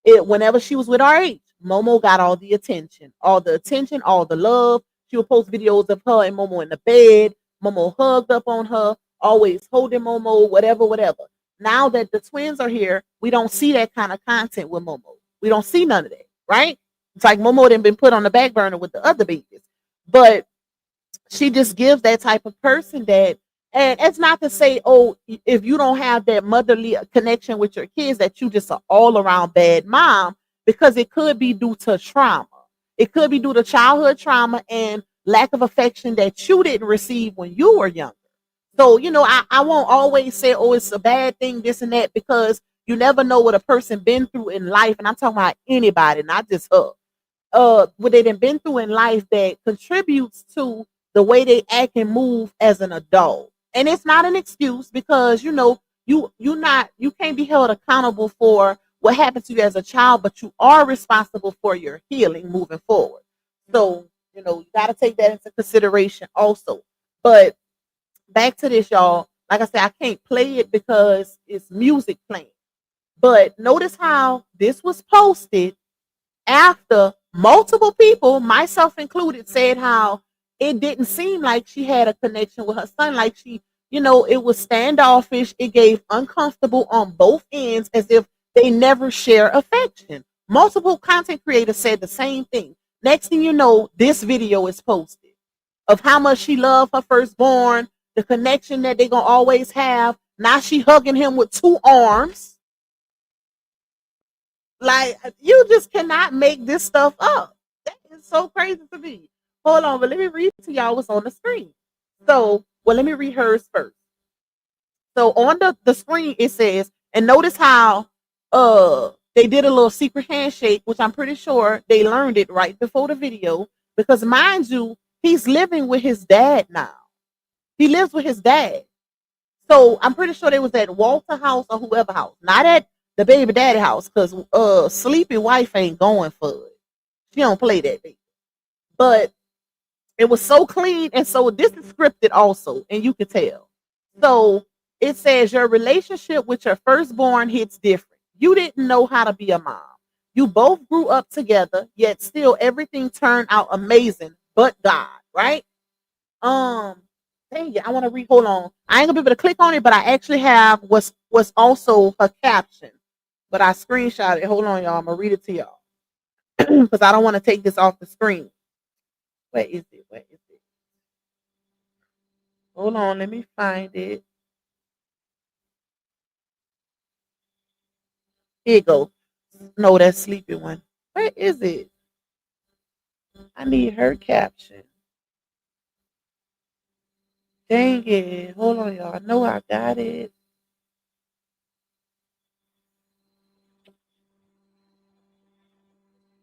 Whenever she was with RH, Momo got all the attention, all the love. She would post videos of her and Momo in the bed, Momo hugged up on her, always holding Momo, whatever. Now that the twins are here, we don't see that kind of content with Momo. We don't see none of that, right? It's like Momo didn't been put on the back burner with the other babies. But she just gives that type of person that, and it's not to say, oh, if you don't have that motherly connection with your kids, that you just an all around bad mom, because it could be due to trauma. It could be due to childhood trauma and lack of affection that you didn't receive when you were younger. So, I won't always say, oh, it's a bad thing, this and that, because you never know what a person been through in life. And I'm talking about anybody, not just her. What they done been through in life that contributes to the way they act and move as an adult. And it's not an excuse, because you can't be held accountable for what happened to you as a child, but you are responsible for your healing moving forward. So, you got to take that into consideration also. But back to this, y'all. Like I said, I can't play it because it's music playing. But notice how this was posted after multiple people, myself included, said how it didn't seem like she had a connection with her son. Like it was standoffish. It gave uncomfortable on both ends, as if they never share affection. Multiple content creators said the same thing. Next thing you know, this video is posted of how much she loved her firstborn, the connection that they're going to always have. Now she hugging him with 2 arms. Like, you just cannot make this stuff up. It's so crazy to me. Hold on, but let me read to y'all what's on the screen. So, well, let me read hers first. So on the screen it says, and notice how they did a little secret handshake, which I'm pretty sure they learned it right before the video, because mind you, he's living with his dad now. He lives with his dad. So I'm pretty sure they was at Walter house or whoever house, not at the baby daddy house, because sleepy wife ain't going for it. She don't play that baby. But it was so clean, and so this is scripted also, and you can tell. So it says your relationship with your firstborn hits different. You didn't know how to be a mom. You both grew up together, yet still everything turned out amazing, but God, right? Um, Dang it, I want to read. Hold on, I ain't gonna be able to click on it, but I actually have what's also her caption, but I screenshot it. Hold on, y'all. I'm gonna read it to y'all because I don't want to take this off the screen. Where is it? Where is it? Hold on, let me find it. Here you go. No, that's sleepy one. Where is it? I need her caption. Dang it. Hold on, y'all. I know I got it.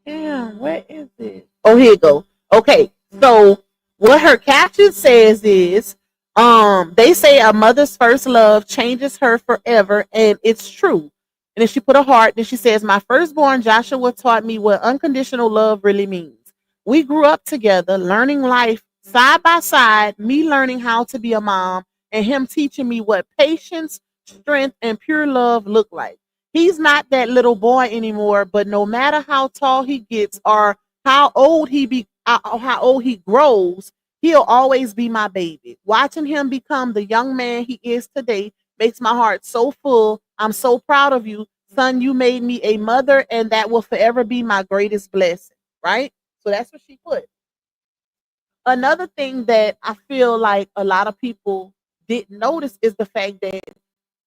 Damn, where is it? Oh, here you go. Okay, so what her caption says is, they say a mother's first love changes her forever, and it's true. And then she put a heart. Then she says, my firstborn Joshua taught me what unconditional love really means. We grew up together, learning life side by side, me learning how to be a mom, and him teaching me what patience, strength, and pure love look like. He's not that little boy anymore, but no matter how tall he gets or how old he grows, he'll always be my baby. Watching him become the young man he is today makes my heart so full. I'm so proud of you, son. You made me a mother, and that will forever be my greatest blessing. Right? So that's what she put. Another thing that I feel like a lot of people didn't notice is the fact that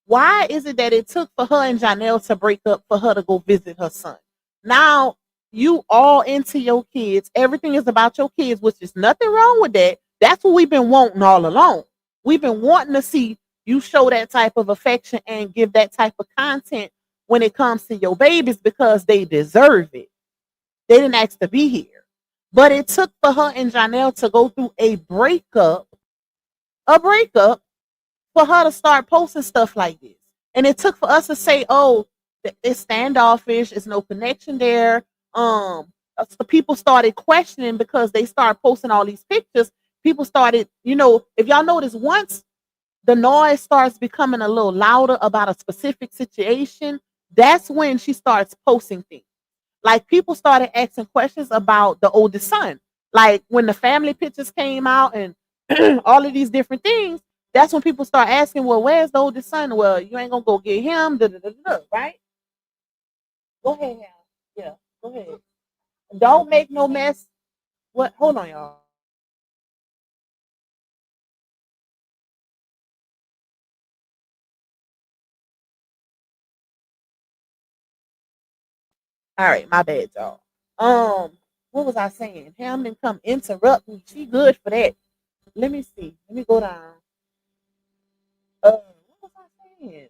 why is it that it took for her and Johnell to break up for her to go visit her son? Now you all into your kids. Everything is about your kids, which is nothing wrong with that. That's what we've been wanting all along. We've been wanting to see you show that type of affection and give that type of content when it comes to your babies because they deserve it. They didn't ask to be here. But it took for her and Johnell to go through a breakup for her to start posting stuff like this. And it took for us to say, oh, it's standoffish, there's no connection there. So people started questioning because they started posting all these pictures. People started, if y'all notice, once the noise starts becoming a little louder about a specific situation, that's when she starts posting things. Like people started asking questions about the oldest son. Like when the family pictures came out and all of these different things, that's when people start asking, well, where's the oldest son? Well, you ain't gonna go get him, right? Go ahead, Hal. Yeah, go ahead. Don't make no mess. What? Hold on, y'all. All right, my bad, y'all. What was I saying? Ham didn't come interrupt me. She good for that. Let me see. Let me go down. What was I saying?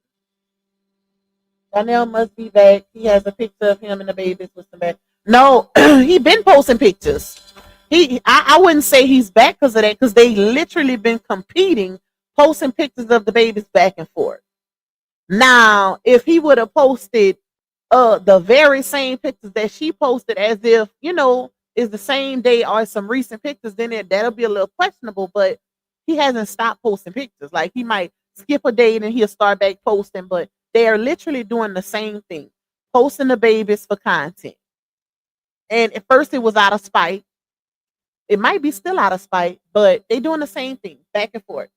Donnell must be back. He has a picture of him and the babies with some back. No, he been posting pictures. I wouldn't say he's back because of that, because they literally been competing, posting pictures of the babies back and forth. Now, if he would have posted the very same pictures that she posted as if, is the same day or some recent pictures, then that'll be a little questionable, but he hasn't stopped posting pictures. Like he might skip a day and then he'll start back posting, but they are literally doing the same thing, posting the babies for content. And at first it was out of spite. It might be still out of spite, but they doing the same thing back and forth,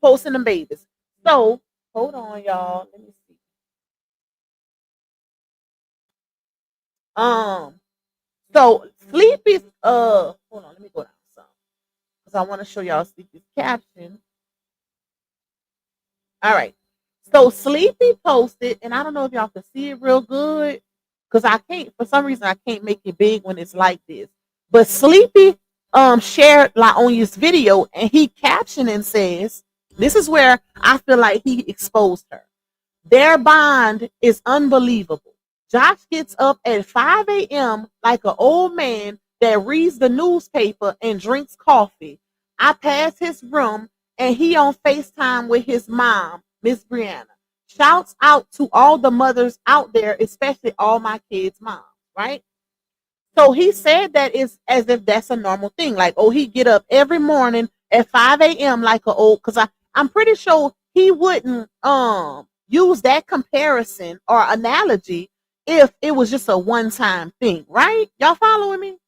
posting them babies. So hold on, y'all. Let me see. Um, so Sleepy's hold on, let me go down some because I want to show y'all Sleepy's caption. All right. So Sleepy posted, and I don't know if y'all can see it real good because I can't, for some reason, I can't make it big when it's like this. But Sleepy shared LaOnya's video and he captioned and says, this is where I feel like he exposed her. Their bond is unbelievable. Josh gets up at 5 a.m. like an old man that reads the newspaper and drinks coffee. I pass his room and he on FaceTime with his mom, Miss Brianna. Shouts out to all the mothers out there, especially all my kids' moms, right? So he said that it's as if that's a normal thing. Like, oh, he get up every morning at 5 a.m. like a old, because I'm pretty sure he wouldn't use that comparison or analogy if it was just a one-time thing, right? Y'all following me?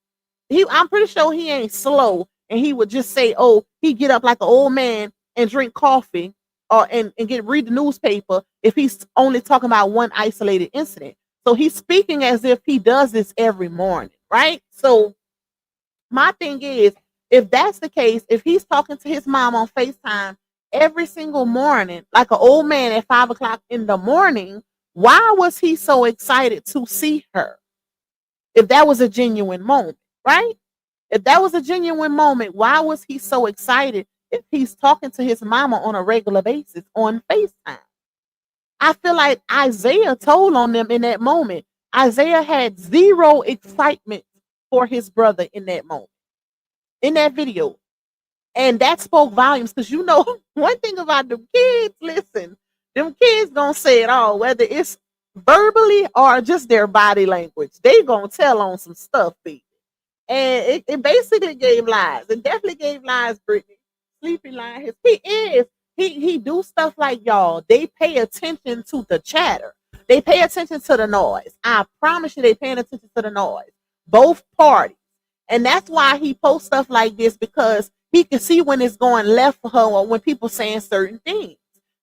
I'm pretty sure he ain't slow and he would just say, oh, he get up like an old man and drink coffee or and get read the newspaper if he's only talking about one isolated incident. So he's speaking as if he does this every morning, right? So my thing is, if that's the case, if he's talking to his mom on FaceTime every single morning, like an old man at 5 o'clock in the morning, why was he so excited to see her? If that was a genuine moment, right? If that was a genuine moment, why was he so excited if he's talking to his mama on a regular basis on FaceTime? I feel like Isaiah told on them in that moment. Isaiah had zero excitement for his brother in that moment, in that video. And that spoke volumes because you know, one thing about them kids, listen, them kids gonna say it all, whether it's verbally or just their body language. They gonna tell on some stuff, baby. And it basically gave lies. It definitely gave lies, Brittany. Sleepy lying. He is. He do stuff like y'all. They pay attention to the chatter. They pay attention to the noise. I promise you, they paying attention to the noise. Both parties. And that's why he posts stuff like this because he can see when it's going left for her or when people saying certain things.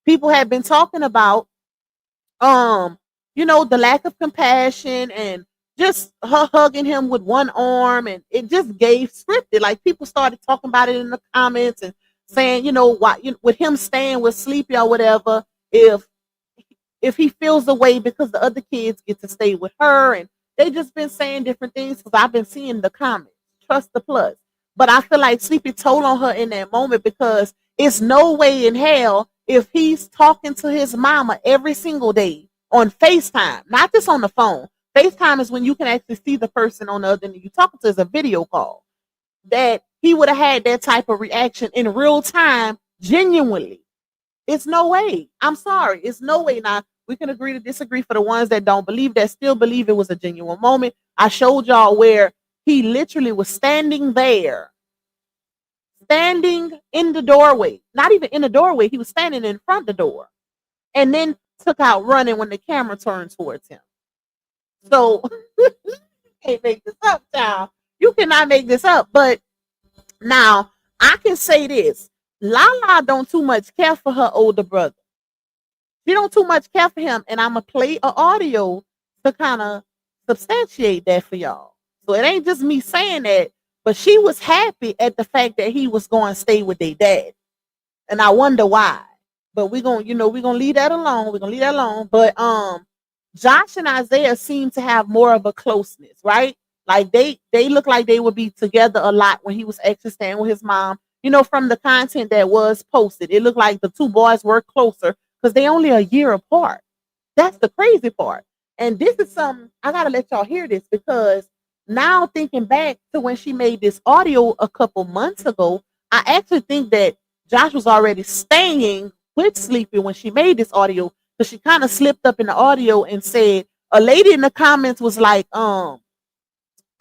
People have been talking about um, the lack of compassion and just her hugging him with one arm and it just gave scripted. Like people started talking about it in the comments and saying, why with him staying with Sleepy or whatever, if he feels the way because the other kids get to stay with her and they just been saying different things because I've been seeing the comments. Trust the plus. But I feel like Sleepy told on her in that moment because it's no way in hell if he's talking to his mama every single day on FaceTime, not just on the phone. FaceTime is when you can actually see the person on the other end you talking to is a video call. That he would have had that type of reaction in real time, genuinely. It's no way. I'm sorry. It's no way. Now, we can agree to disagree for the ones that don't believe that, still believe it was a genuine moment. I showed y'all where he literally was standing there, standing in the doorway. Not even in the doorway. He was standing in front of the door and then took out running when the camera turned towards him. So, you can't make this up, child. You cannot make this up. But now, I can say this. Lala don't too much care for her older brother. She don't too much care for him, and I'ma play a audio to kind of substantiate that for y'all. So it ain't just me saying that, but she was happy at the fact that he was going to stay with their dad, and I wonder why. But we're gonna leave that alone. We're gonna leave that alone. But Josh and Isaiah seem to have more of a closeness, right? Like they look like they would be together a lot when he was actually staying with his mom. From the content that was posted, it looked like the two boys were closer because they only a year apart. That's the crazy part. And this is something I gotta let y'all hear this because now thinking back to when she made this audio a couple months ago, I actually think that Josh was already staying with Sleepy when she made this audio because she kind of slipped up in the audio and said a lady in the comments was like, I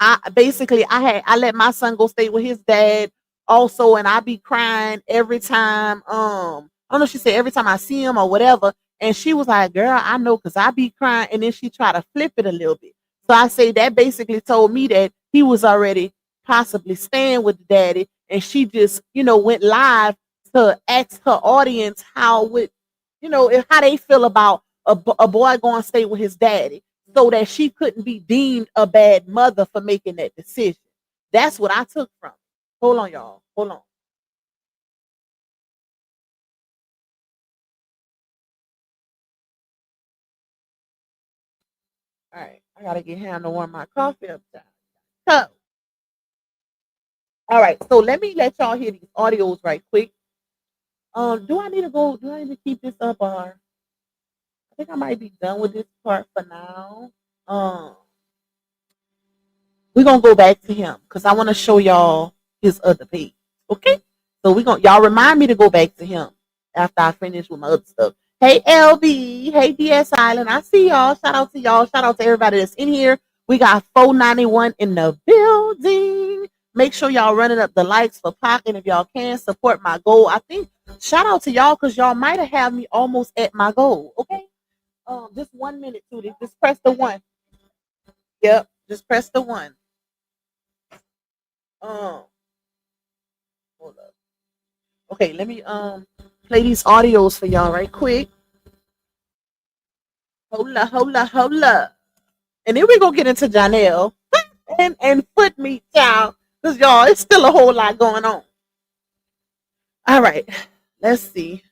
let my son go stay with his dad also, and I be crying every time. I don't know if she said every time I see him or whatever. And she was like, girl, I know because I be crying. And then she tried to flip it a little bit. So I say that basically told me that he was already possibly staying with the daddy. And she just, went live to ask her audience how they feel about a boy going to stay with his daddy so that she couldn't be deemed a bad mother for making that decision. That's what I took from it. Hold on, y'all. Hold on. All right. I got to get him to warm my coffee up. So, All right, so let me let y'all hear these audios right quick. Do I need to go? Do I need to keep this up, or I think I might be done with this part for now. Um, we're gonna go back to him because I want to show y'all his other page. Okay, so we're gonna y'all remind me to go back to him after I finish with my other stuff. Hey LB, hey DS Island, I see y'all. Shout out to y'all. Shout out to everybody that's in here. We got 491 in the building. Make sure y'all running up the likes for Pac, and if y'all can support my goal, I think shout out to y'all because y'all might have had me almost at my goal. Okay, just 1 minute, Tootie. Just press the one. Yep, just press the one. Um, hold up. Okay, let me play these audios for y'all right quick. Hola, hola, hola. And then we're gonna get into Johnell and foot meat child. Because y'all, it's still a whole lot going on. All right, let's see.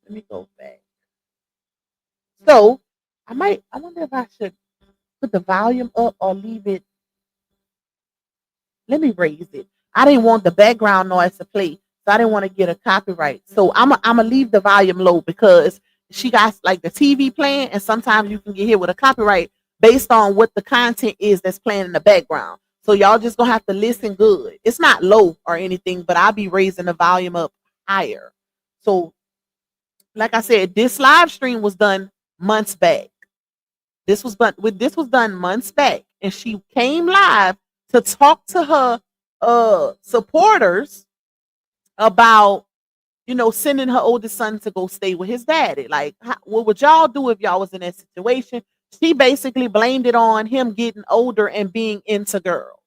Let me go back. So I wonder if I should put the volume up or leave it. Let me raise it. I didn't want the background noise to play, so I didn't want to get a copyright. So I'm gonna leave the volume low because she got like the TV playing, and sometimes you can get hit with a copyright based on what the content is that's playing in the background. So y'all just gonna have to listen good. It's not low or anything, but I'll be raising the volume up higher. So, like I said, this live stream was done months back. This was done months back, and she came live to talk to her supporters about sending her oldest son to go stay with his daddy. Like, what would y'all do if y'all was in that situation? She basically blamed it on him getting older and being into girls.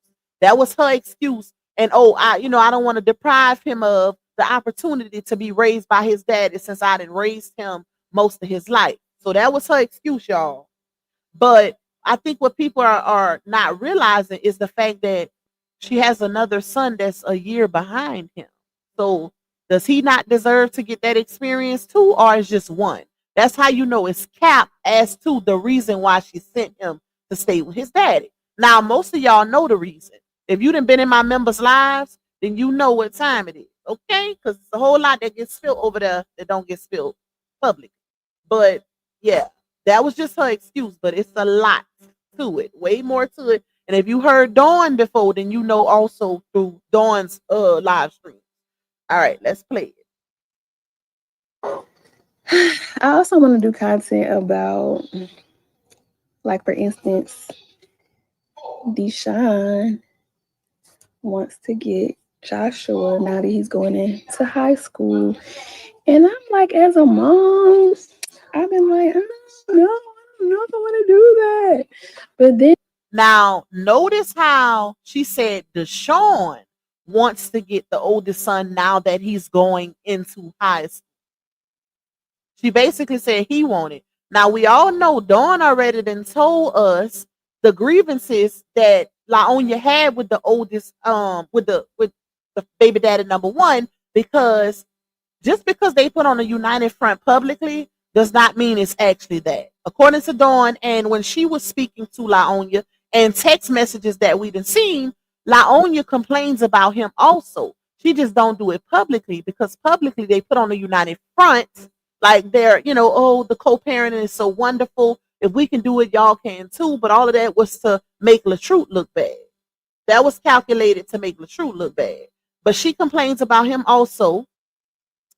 That was her excuse. And I don't want to deprive him of the opportunity to be raised by his daddy since I didn't raise him most of his life. So that was her excuse, y'all. But I think what people are not realizing is the fact that she has another son that's a year behind him. So does he not deserve to get that experience too, or is just one? That's how you know it's capped as to the reason why she sent him to stay with his daddy. Now, most of y'all know the reason. If you done been in my members' lives, then you know what time it is, okay? Because it's a whole lot that gets spilled over there that don't get spilled public. But yeah, that was just her excuse, but it's a lot to it, way more to it. And if you heard Dawn before, then you know also through Dawn's live stream. All right, let's play I also want to do content about, like, for instance, Deshaun wants to get Joshua now that he's going into high school. And I'm like, as a mom, I've been like, I don't know if I want to do that. But then Now, notice how she said Deshaun wants to get the oldest son now that he's going into high school. She basically said he wanted. Now we all know Dawn already then told us the grievances that Laonia had with the oldest, with the baby daddy number one, because just because they put on a united front publicly does not mean it's actually that. According to Dawn, and when she was speaking to Laonia and text messages that we've seen, Laonia complains about him also. She just don't do it publicly because publicly they put on a united front, like they're, oh, the co-parenting is so wonderful. If we can do it, y'all can too. But all of that was to make LaTruth look bad. That was calculated to make LaTruth look bad. But she complains about him also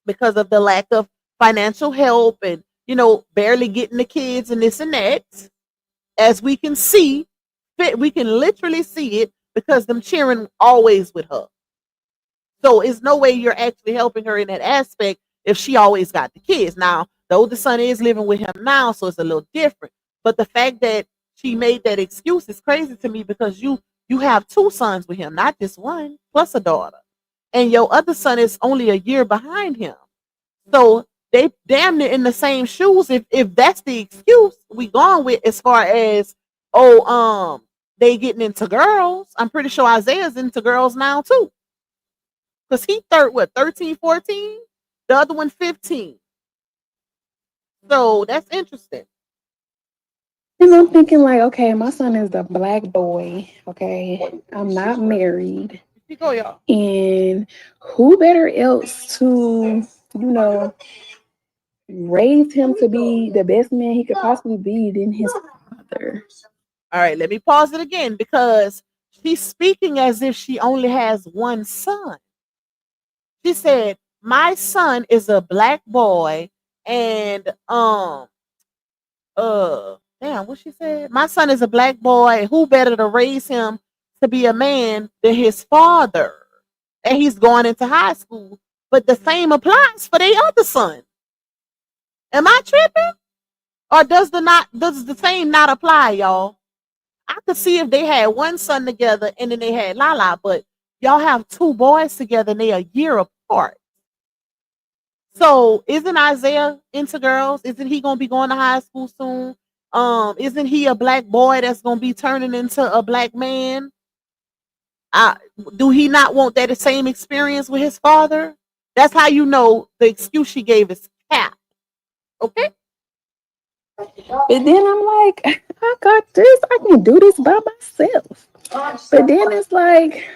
because of the lack of financial help and, barely getting the kids and this and that. As we can see, we can literally see it because them cheering always with her. So it's no way you're actually helping her in that aspect if she always got the kids. Now, the oldest son is living with him now, so it's a little different. But the fact that she made that excuse is crazy to me because you have two sons with him, not just one, plus a daughter. And your other son is only a year behind him. So they damn near in the same shoes. If that's the excuse we gone with as far as they getting into girls. I'm pretty sure Isaiah's into girls now too. Because he 13, 14? The other one 15. So that's interesting. And I'm thinking like, okay, my son is a black boy. Okay, I'm not married, You go, y'all. and who better else to, you know, raise him to be the best man he could possibly be than his father? All right, let me pause it again because she's speaking as if she only has one son. She said, "My son is a black boy, and damn, what she said? My son is a black boy. Who better to raise him to be a man than his father? And he's going into high school. But the same applies for their other son. Am I tripping? Or does the same not apply, y'all? I could see if they had one son together and then they had Lala, but y'all have two boys together and they are a year apart. So isn't Isaiah into girls? Isn't he gonna be going to high school soon? Isn't he a black boy that's gonna be turning into a black man? Uh, do he not want that same experience with his father? That's how you know the excuse she gave is cap. Okay. But then I'm like, I got this. I can do this by myself. But then it's like,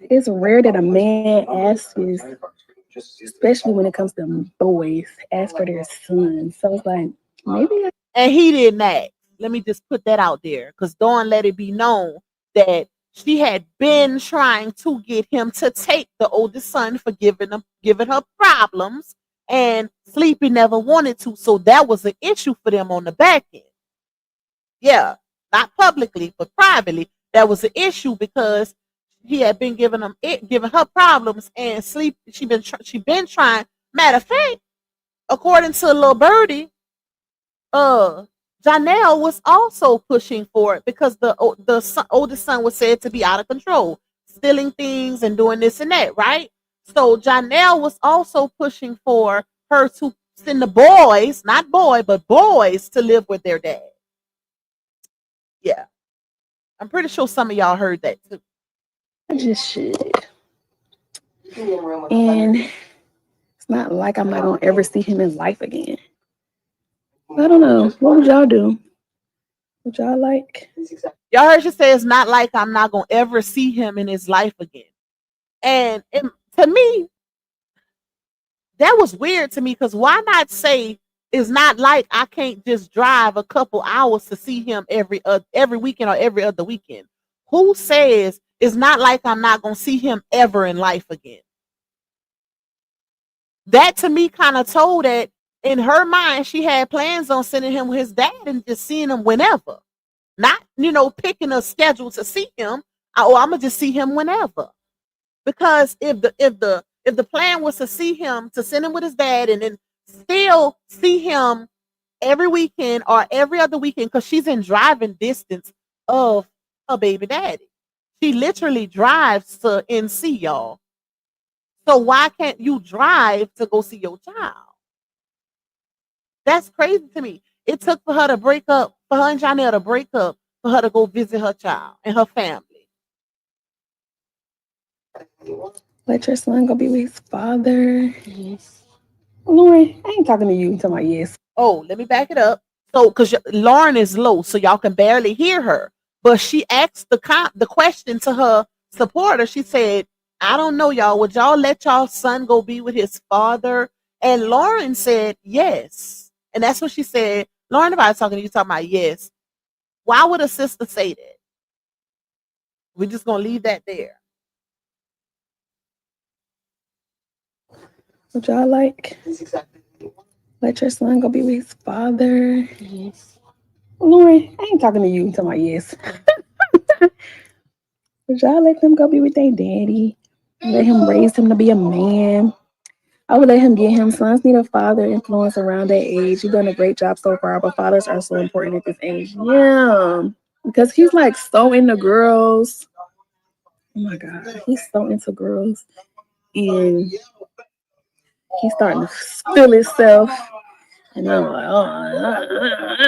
it's rare that a man asks, especially when it comes to boys, ask for their sons. So it's like, maybe And he didn't act. Let me just put that out there because Dawn let it be known that she had been trying to get him to take the oldest son for giving her problems, and Sleepy never wanted to. So that was an issue for them on the back end. Yeah, not publicly, but privately, that was an issue because he had been giving her problems, and Sleep. She been trying. Matter of fact, according to Lil Birdie, uh Johnell was also pushing for it because oldest son was said to be out of control, stealing things and doing this and that, right? So Johnell was also pushing for her to send the boys, not boy, but boys, to live with their dad. Yeah, I'm pretty sure some of y'all heard that too. I just should. And it's not like I'm not gonna ever see him in life again. I don't know. What would y'all do? Would y'all like? Y'all heard she say it's not like I'm not gonna ever see him in his life again. And to me, that was weird to me because why not say it's not like I can't just drive a couple hours to see him every weekend or every other weekend? Who says it's not like I'm not gonna see him ever in life again? That to me kind of told that in her mind she had plans on sending him with his dad and just seeing him whenever, not picking a schedule to see him. I'm gonna just see him whenever. Because if the plan was to see him, to send him with his dad and then still see him every weekend or every other weekend, because she's in driving distance of her baby daddy. She literally drives to NC, y'all. So why can't you drive to go see your child? That's crazy to me. It took for her to break up, for her and Johnell to break up, for her to go visit her child and her family. Let your son go be with his father. Yes. Lauren, I ain't talking to you. I'm talking about yes. Oh, let me back it up. So, because Lauren is low, so y'all can barely hear her. But she asked the question to her supporter. She said, "I don't know, y'all. Would y'all let y'all son go be with his father?" And Lauren said, "Yes." And that's what she said. Lauren, if I was talking to you, talking about yes. Why would a sister say that? We're just gonna leave that there. Would y'all like? Let your son go be with his father. Yes. Lauren, I ain't talking to you. I'm talking about yes. Would y'all let them go be with their daddy? Let him raise him to be a man. I would let him get him. Sons need a father influence around that age. You've done a great job so far, but fathers are so important at this age. Yeah. Because he's like so into girls. Oh my God. He's so into girls. And he's starting to feel himself. And I'm like, oh.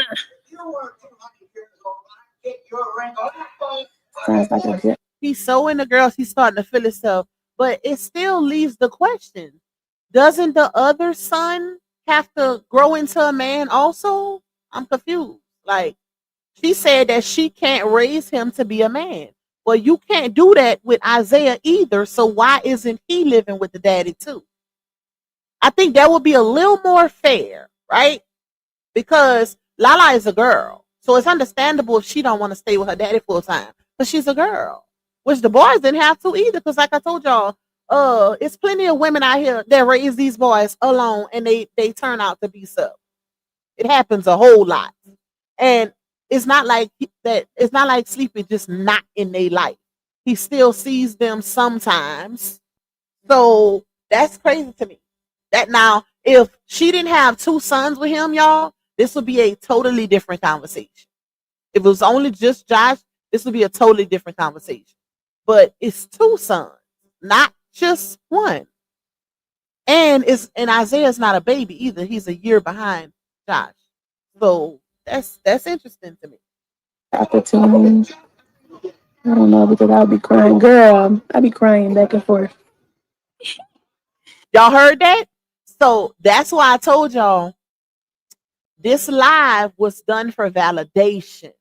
Sounds like a good. He's so into girls, he's starting to feel himself. But it still leaves the question: doesn't the other son have to grow into a man also? I'm confused. Like, she said that she can't raise him to be a man. Well, you can't do that with Isaiah either. So why isn't he living with the daddy too? I think that would be a little more fair, right? Because Lala is a girl. So it's understandable if she don't want to stay with her daddy full time. But she's a girl. Which the boys didn't have to either. Because like I told y'all, it's plenty of women out here that raise these boys alone and they turn out to be sub. It happens a whole lot. And it's not like that, it's not like Sleepy just not in their life. He still sees them sometimes. So that's crazy to me. That now, if she didn't have two sons with him, y'all, this would be a totally different conversation. If it was only just Josh, this would be a totally different conversation. But it's two sons, not just one. And Isaiah's not a baby either. He's a year behind Josh. So that's interesting to me. Opportunity. I don't know because I'll be crying. Girl, I'll be crying back and forth. Y'all heard that? So that's why I told y'all this live was done for validation.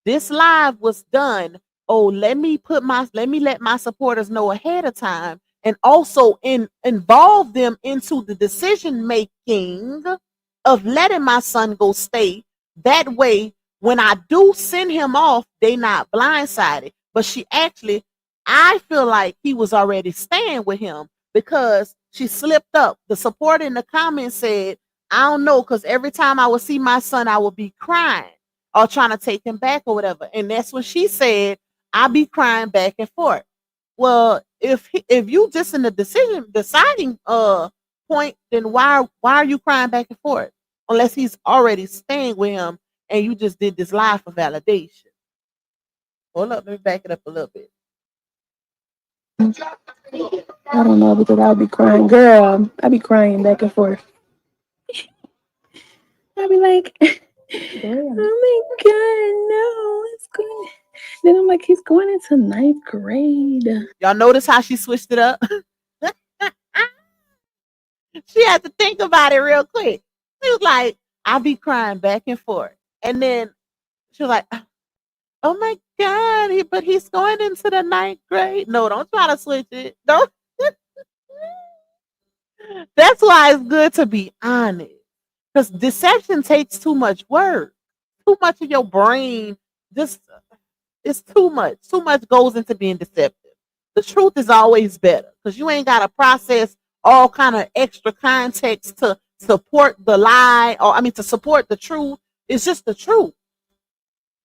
This live was done. Oh, let me let my supporters know ahead of time and also involve them into the decision making of letting my son go stay. That way, when I do send him off, they not blindsided. But I feel like he was already staying with him because she slipped up. The support in the comments said, I don't know, because every time I would see my son, I would be crying or trying to take him back or whatever. And that's when she said, I'll be crying back and forth. Well, if you just in the deciding point, then why are you crying back and forth? Unless he's already staying with him and you just did this live for validation. Hold up, let me back it up a little bit. I don't know because I'll be crying. Girl, I'll be crying back and forth. I'll be like, oh my God, no, it's good. Then I'm like, he's going into ninth grade. Y'all notice how she switched it up? She had to think about it real quick. She was like, I'll be crying back and forth. And then she was like, oh my God, but he's going into the ninth grade. No, don't try to switch it. Don't. That's why it's good to be honest. Because deception takes too much work. Too much of your brain. Just it's too much. Too much goes into being deceptive. The truth is always better. Because you ain't gotta process all kind of extra context to support the lie, or I mean to support the truth. It's just the truth.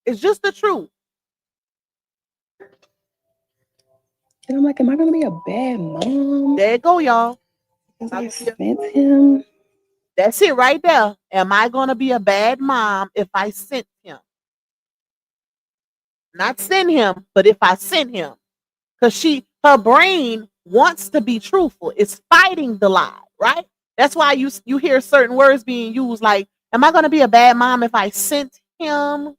It's just the truth. And I'm like, am I gonna be a bad mom? There you go, y'all. Because I sent him. That's it right there. Am I gonna be a bad mom if I sent him? Not send him, but if I send him. Because her brain wants to be truthful. It's fighting the lie, right? That's why you hear certain words being used like, am I gonna be a bad mom if I sent him?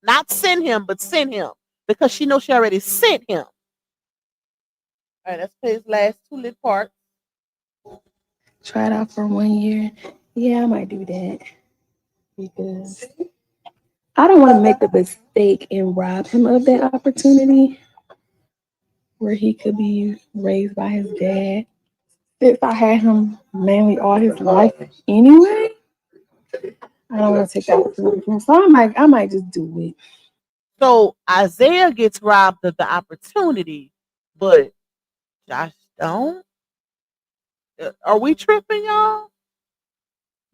Not send him, but send him. Because she knows she already sent him. All right, let's play his last two little parts. Try it out for 1 year. Yeah, I might do that. Because I don't want to make the mistake and rob him of that opportunity where he could be raised by his dad. If I had him mainly all his life anyway, I don't want to take that opportunity from him. So I might just do it. So Isaiah gets robbed of the opportunity, but Josh don't. Are we tripping, y'all?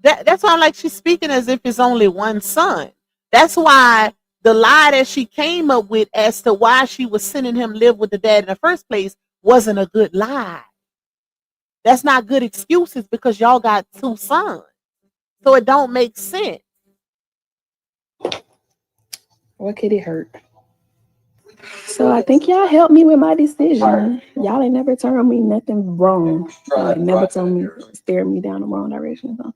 That's why I'm like she's speaking as if it's only one son. That's why the lie that she came up with as to why she was sending him live with the dad in the first place wasn't a good lie. That's not good excuses because y'all got two sons. So it don't make sense. What could it hurt? So I think y'all helped me with my decision. Y'all ain't never told me nothing wrong. Y'all ain't never told me, steer me down the wrong direction. So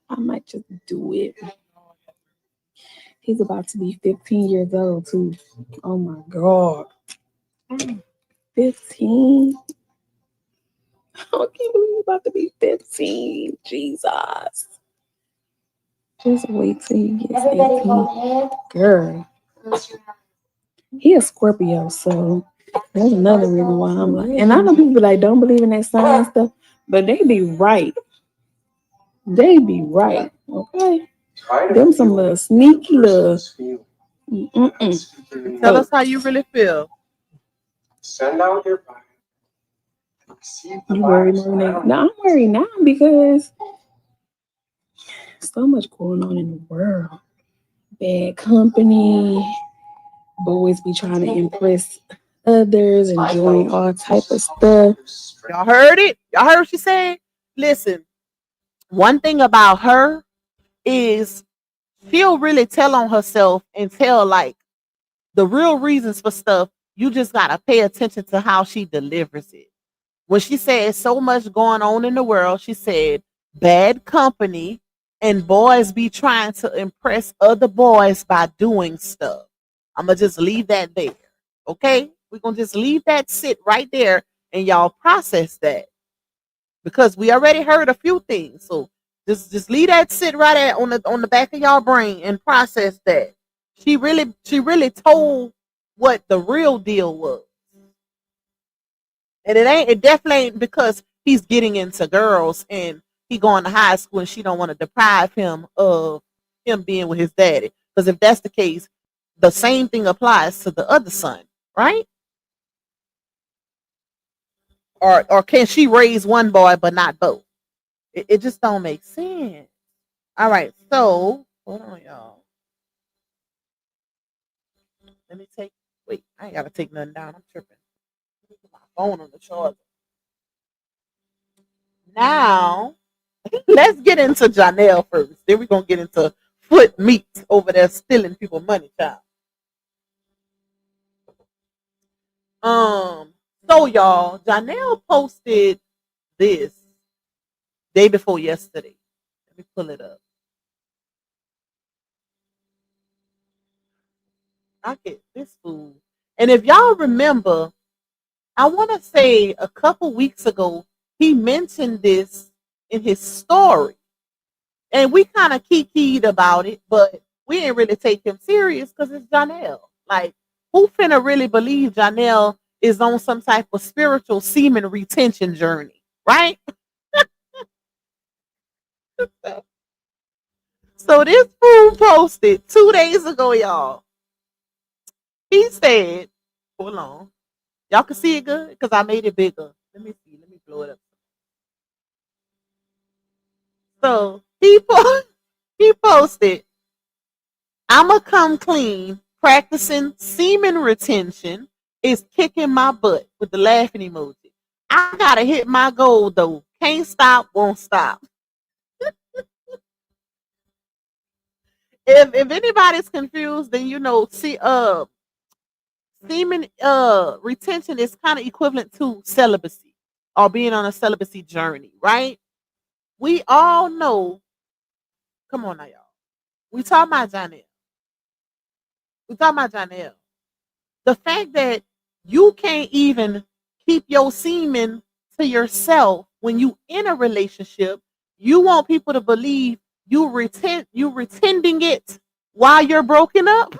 I might just do it. He's about to be 15 years old too. Oh my God. 15. I can't believe he's about to be 15. Jesus. Just wait till he gets 18. Girl, he a Scorpio, so that's another reason why I'm like, and I know people like don't believe in that sign stuff, but they be right. They be right. Okay. Them some little sneaky little. Mm-mm. Tell us how you really feel. You worried more than no, I'm worried now because so much going on in the world. Bad company, boys be trying to impress others and doing all type of stuff. Y'all heard it? Y'all heard what she said? Listen, one thing about her is she'll really tell on herself and tell like the real reasons for stuff. You just gotta pay attention to how she delivers it. When she said so much going on in the world, she said bad company and boys be trying to impress other boys by doing stuff. I'm gonna just leave that there. Okay? We're gonna just leave that sit right there and y'all process that because we already heard a few things. So just leave that sit right there on the back of y'all brain and process that. She really told what the real deal was. And it definitely ain't because he's getting into girls and he going to high school and she don't want to deprive him of him being with his daddy. Because if that's the case, the same thing applies to the other son, right? Or can she raise one boy but not both? It just don't make sense. All right, so hold on, y'all. Let me take. Wait, I ain't gotta take nothing down. I'm tripping. Put my phone on the charger. Now, let's get into Johnell first. Then we're gonna get into foot meat over there stealing people money, child. So y'all, Johnell posted this day before yesterday. Let me pull it up. I get this food. And if y'all remember, I want to say a couple weeks ago, he mentioned this in his story. And we kind of kikied about it, but we didn't really take him serious because it's Johnell. Like, who finna really believe Johnell is on some type of spiritual semen retention journey, right? So this fool posted 2 days ago, y'all. He said, hold on. Y'all can see it good? Because I made it bigger. Let me see. Let me blow it up. So he posted, I'ma come clean. Practicing semen retention is kicking my butt with the laughing emoji. I gotta hit my goal though. Can't stop, won't stop. If anybody's confused, then you know, see semen retention is kind of equivalent to celibacy or being on a celibacy journey, right? We all know, come on now, y'all. We talking about Johnell. We talking about Johnell. The fact that you can't even keep your semen to yourself when you in a relationship, you want people to believe you retending it while you're broken up.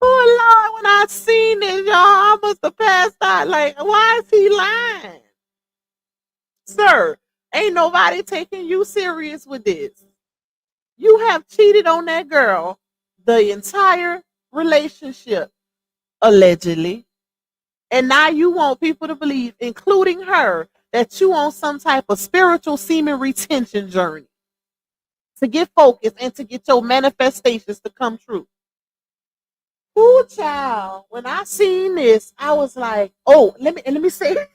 Oh Lord, when I seen this, y'all, I must have passed out. Like, why is he lying? Sir, ain't nobody taking you serious with this. You have cheated on that girl the entire relationship, allegedly. And now you want people to believe, including her, that you on some type of spiritual semen retention journey to get focused and to get your manifestations to come true. Ooh, child. When I seen this, I was like, oh, let me say let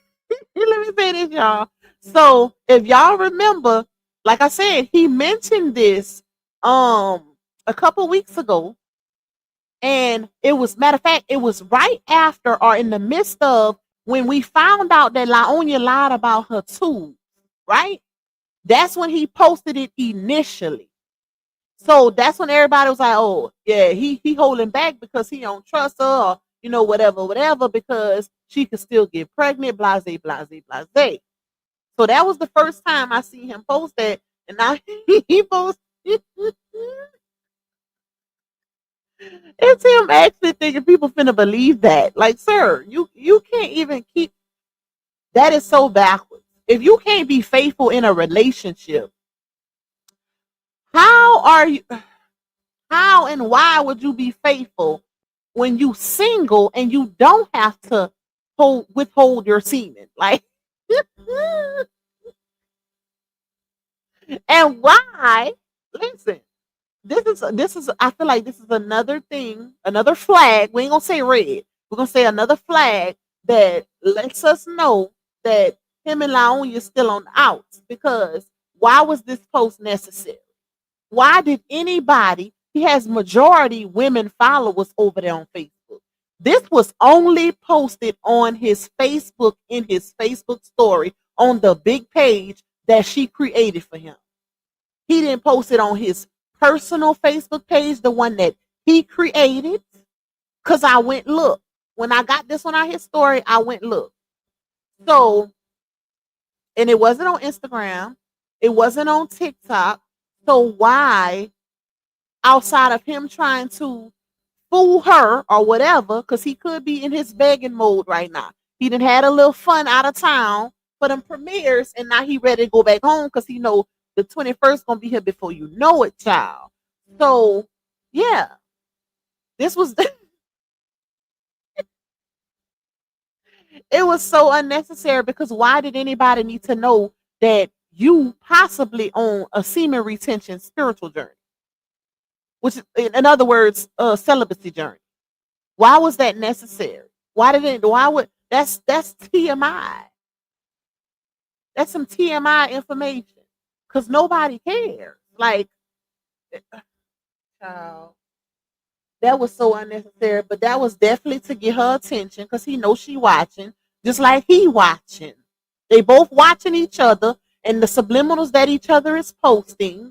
me say this, y'all. So if y'all remember, like I said, he mentioned this a couple weeks ago. And it was, matter of fact, it was right after or in the midst of when we found out that Laonia lied about her too, right? That's when he posted it initially. So that's when everybody was like, oh, yeah, he holding back because he don't trust her or whatever, because she could still get pregnant, blase, blase, blase. So that was the first time I see him post that, and now he posts. It's him actually thinking people finna believe that. Like, sir, you can't even keep. That is so backwards. If you can't be faithful in a relationship, how are you? How and why would you be faithful when you single and you don't have to withhold your semen? Like, and why? Listen, this is. I feel like this is another thing, another flag. We ain't gonna say red. We're gonna say another flag that lets us know that him and Laonia is still on the outs. Because why was this post necessary? Why did anybody? He has majority women followers over there on Facebook. This was only posted on his Facebook in his Facebook story on the big page that she created for him. He didn't post it on his personal Facebook page, the one that he created. Cause I went look. When I got this one out his story, I went look. So, and it wasn't on Instagram, it wasn't on TikTok. So why, outside of him trying to fool her or whatever, because he could be in his begging mode right now. He done had a little fun out of town for them premieres, and now he ready to go back home because he know the 21st gonna be here before you know it, child. So yeah, this was it was so unnecessary, because why did anybody need to know that you possibly on a semen retention spiritual journey, which is, in other words, a celibacy journey? Why was that necessary? Why did it? Why would that's TMI? That's some TMI information, because nobody cares. Like, child, that was so unnecessary. But that was definitely to get her attention, because he knows she watching, just like he watching. They both watching each other, and the subliminals that each other is posting.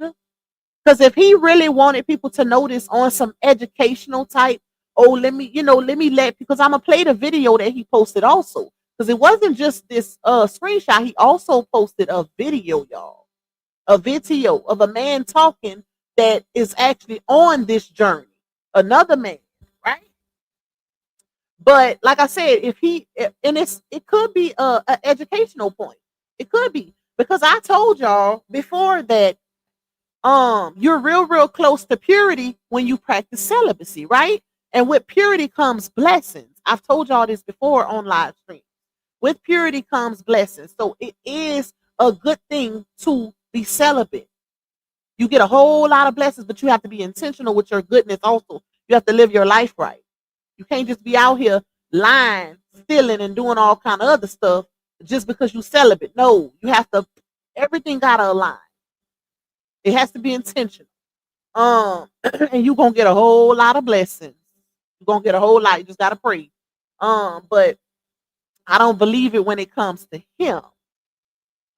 Because if he really wanted people to notice on some educational type, oh, because I'm gonna play the video that he posted also. Because it wasn't just this screenshot, he also posted a video, y'all. A video of a man talking that is actually on this journey. Another man, right? But like I said, it could be a educational point. It could be. Because I told y'all before that you're real close to purity when you practice celibacy, right? And with purity comes blessings. I've told y'all this before on live stream. With purity comes blessings. So it is a good thing to be celibate. You get a whole lot of blessings, but you have to be intentional with your goodness also. You have to live your life right. You can't just be out here lying, stealing, and doing all kind of other stuff just because you celibate. No, you have to, everything gotta align. It has to be intentional. And you're gonna get a whole lot of blessings. You're gonna get a whole lot. You just gotta pray. But I don't believe it when it comes to him.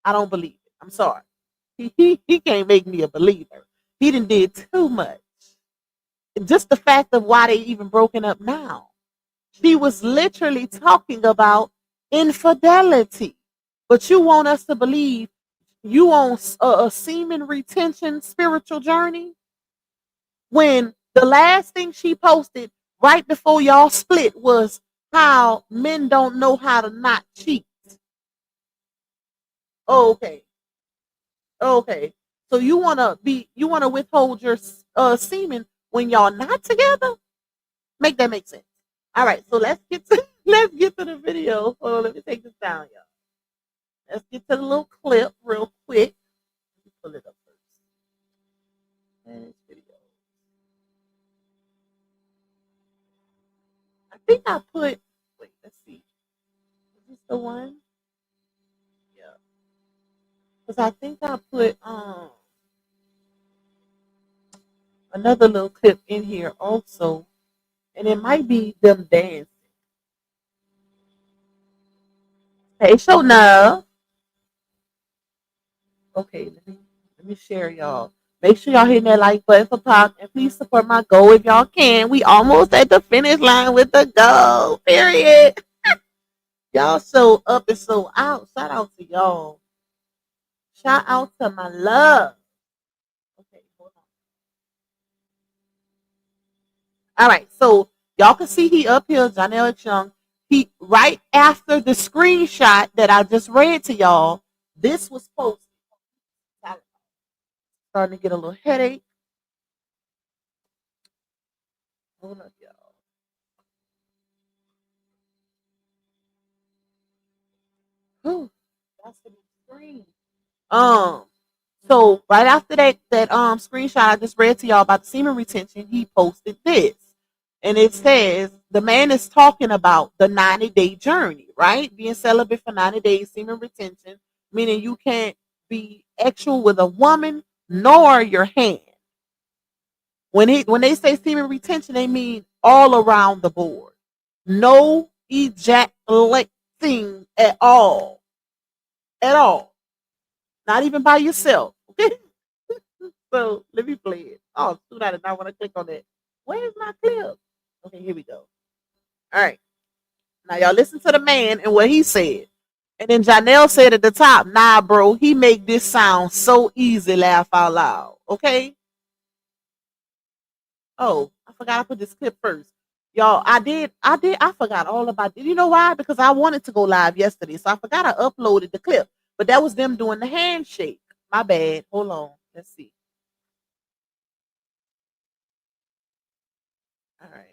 I don't believe it. I'm sorry. He can't make me a believer. He done did too much. Just the fact of why they even broken up now. She was literally talking about infidelity. But you want us to believe you on a semen retention spiritual journey, when the last thing she posted right before y'all split was how men don't know how to not cheat. Oh, okay. Okay. So you wanna withhold your semen when y'all not together? Make that make sense. All right, so let's get to let's get to the video. Oh, let me take this down, y'all. Let's get to the little clip real quick. Let me pull it up first. This video. I think I put. Wait, let's see. Is this the one? Yeah. Because I think I put another little clip in here also, and it might be them dancing. Hey, Shona. Okay, let me share y'all. Make sure y'all hitting that like button for Pop and please support my goal if y'all can. We almost at the finish line with the goal. Period. Y'all so up and so out. Shout out to y'all. Shout out to my love. Okay, hold on. All right, so y'all can see he up here, Johnell Chung. He right after the screenshot that I just read to y'all. This was posted. Starting to get a little headache. Hold up, y'all. Whew, that's the screen. Um, so right after that screenshot I just read to y'all about the semen retention, he posted this. And it says the man is talking about the 90-day journey, right? Being celibate for 90 days, semen retention, meaning you can't be actual with a woman nor your hand. When they say semen retention, they mean all around the board. No ejaculating at all. At all. Not even by yourself. Okay. So let me play it. Oh, shoot, I did not want to click on that. Where's my clip? Okay, here we go. All right. Now y'all listen to the man and what he said. And then Johnell said at the top, nah, bro, he make this sound so easy, laugh out loud. Okay. Oh, I forgot I put this clip first. Y'all, I forgot all about it. You know why? Because I wanted to go live yesterday. So I forgot I uploaded the clip. But that was them doing the handshake. My bad. Hold on. Let's see. All right.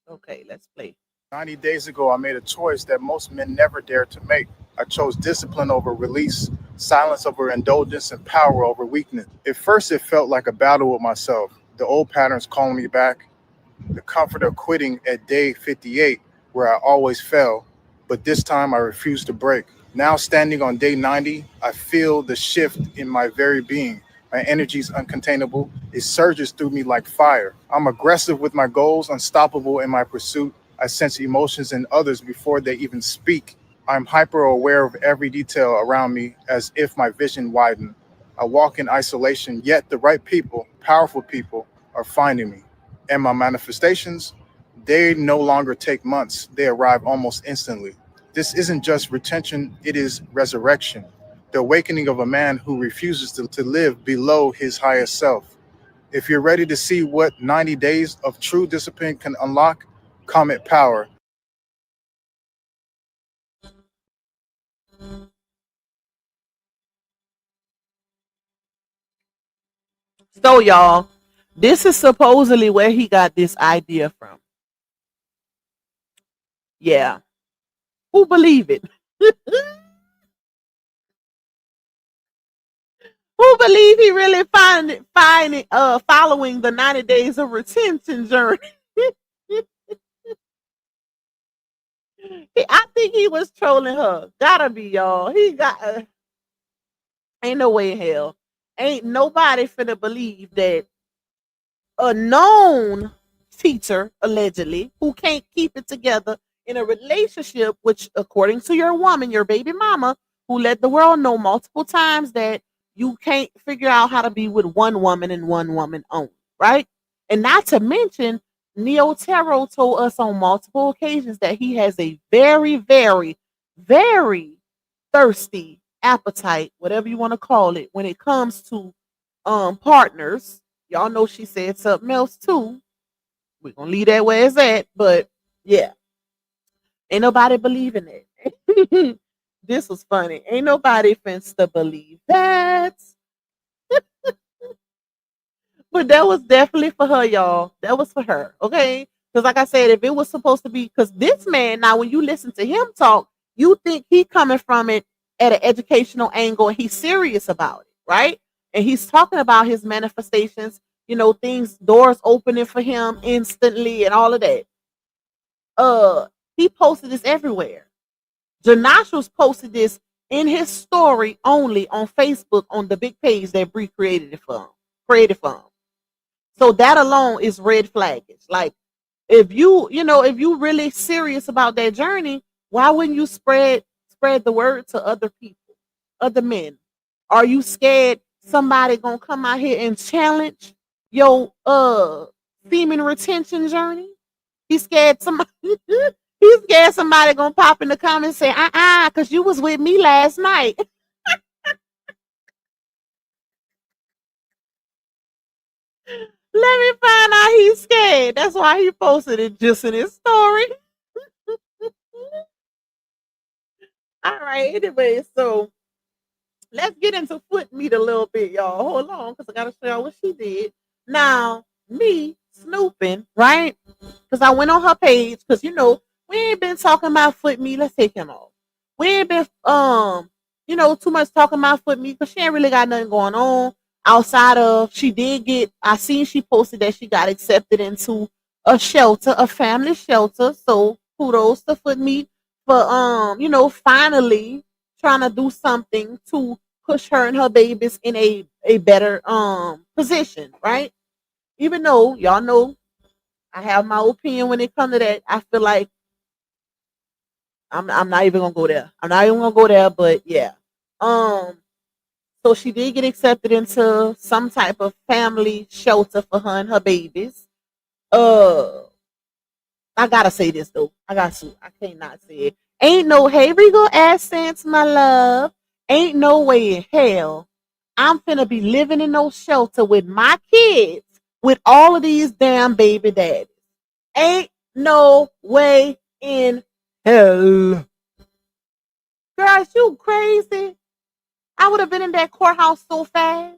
Okay, let's play. 90 days ago, I made a choice that most men never dare to make. I chose discipline over release, silence over indulgence, and power over weakness. At first, it felt like a battle with myself. The old patterns calling me back, the comfort of quitting at day 58, where I always fell, but this time I refused to break. Now, standing on day 90, I feel the shift in my very being. My energy is uncontainable. It surges through me like fire. I'm aggressive with my goals, unstoppable in my pursuit. I sense emotions in others before they even speak. I'm hyper aware of every detail around me as if my vision widened. I walk in isolation, yet the right people, powerful people, are finding me. And my manifestations, they no longer take months. They arrive almost instantly. This isn't just retention, it is resurrection. The awakening of a man who refuses to live below his highest self. If you're ready to see what 90 days of true discipline can unlock, comment power. So y'all, this is supposedly where he got this idea from. Yeah. Who believe it? Who believe he really following the 90 days of retention journey? I think he was trolling her. Gotta be, y'all. He got ain't no way in hell. Ain't nobody finna believe that a known teacher, allegedly, who can't keep it together in a relationship, which, according to your woman, your baby mama, who let the world know multiple times that you can't figure out how to be with one woman and one woman only, right? And not to mention, Neo Tarot told us on multiple occasions that he has a very, very, very thirsty appetite, whatever you want to call it, when it comes to partners. Y'all know she said something else too. We're gonna leave that where it's at, but yeah, ain't nobody believing it. This was funny. Ain't nobody finna believe that. But that was definitely for her, y'all. That was for her, okay? Because like I said, if it was supposed to be, because this man, now when you listen to him talk, you think he coming from it at an educational angle and he's serious about it, right? And he's talking about his manifestations, things, doors opening for him instantly and all of that. He posted this everywhere. Janashos posted this in his story only on Facebook on the big page that Bree created for him. So that alone is red flaggage. Like if you really serious about that journey, why wouldn't you spread the word to other people, other men? Are you scared somebody gonna come out here and challenge your semen retention journey? He's scared somebody he's scared somebody gonna pop in the comments and say, cause you was with me last night. Let me find out he's scared. That's why he posted it just in his story. All right, anyway, so let's get into foot meat a little bit, y'all. Hold on, because I gotta show y'all what she did. Now, me snooping, right? Because I went on her page, because we ain't been talking about foot meat. Let's take him off. We ain't been too much talking about foot meat because she ain't really got nothing going on outside of I seen she posted that she got accepted into a shelter, a family shelter. So kudos to foot meat for finally trying to do something to push her and her babies in a better position, right? Even though y'all know I have my opinion when it comes to that. I feel like I'm not even gonna go there. I'm not even gonna go there, but yeah. Um, so she did get accepted into some type of family shelter for her and her babies. Uh, I gotta say this though. I got to. I can't not say it. Ain't no hey Regal accents, my love. Ain't no way in hell I'm finna be living in no shelter with my kids with all of these damn baby daddies. Ain't no way in hell. Girl, you crazy? I would have been in that courthouse so fast.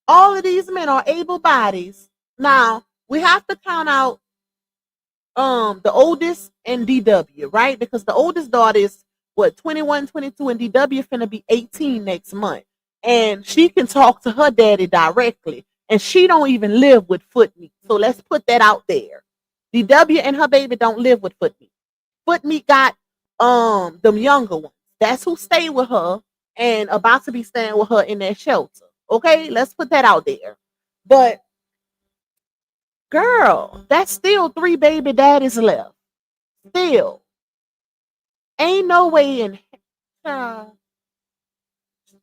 All of these men are able bodies. Now, we have to count out the oldest and DW, right? Because the oldest daughter is what 21, 22, and DW finna be 18 next month. And she can talk to her daddy directly. And she don't even live with foot meat. So let's put that out there. DW and her baby don't live with foot meat. Foot meat got them younger ones. That's who stay with her and about to be staying with her in that shelter. Okay, let's put that out there. But girl, that's still 3 baby daddies left. Still. Ain't no way in hell.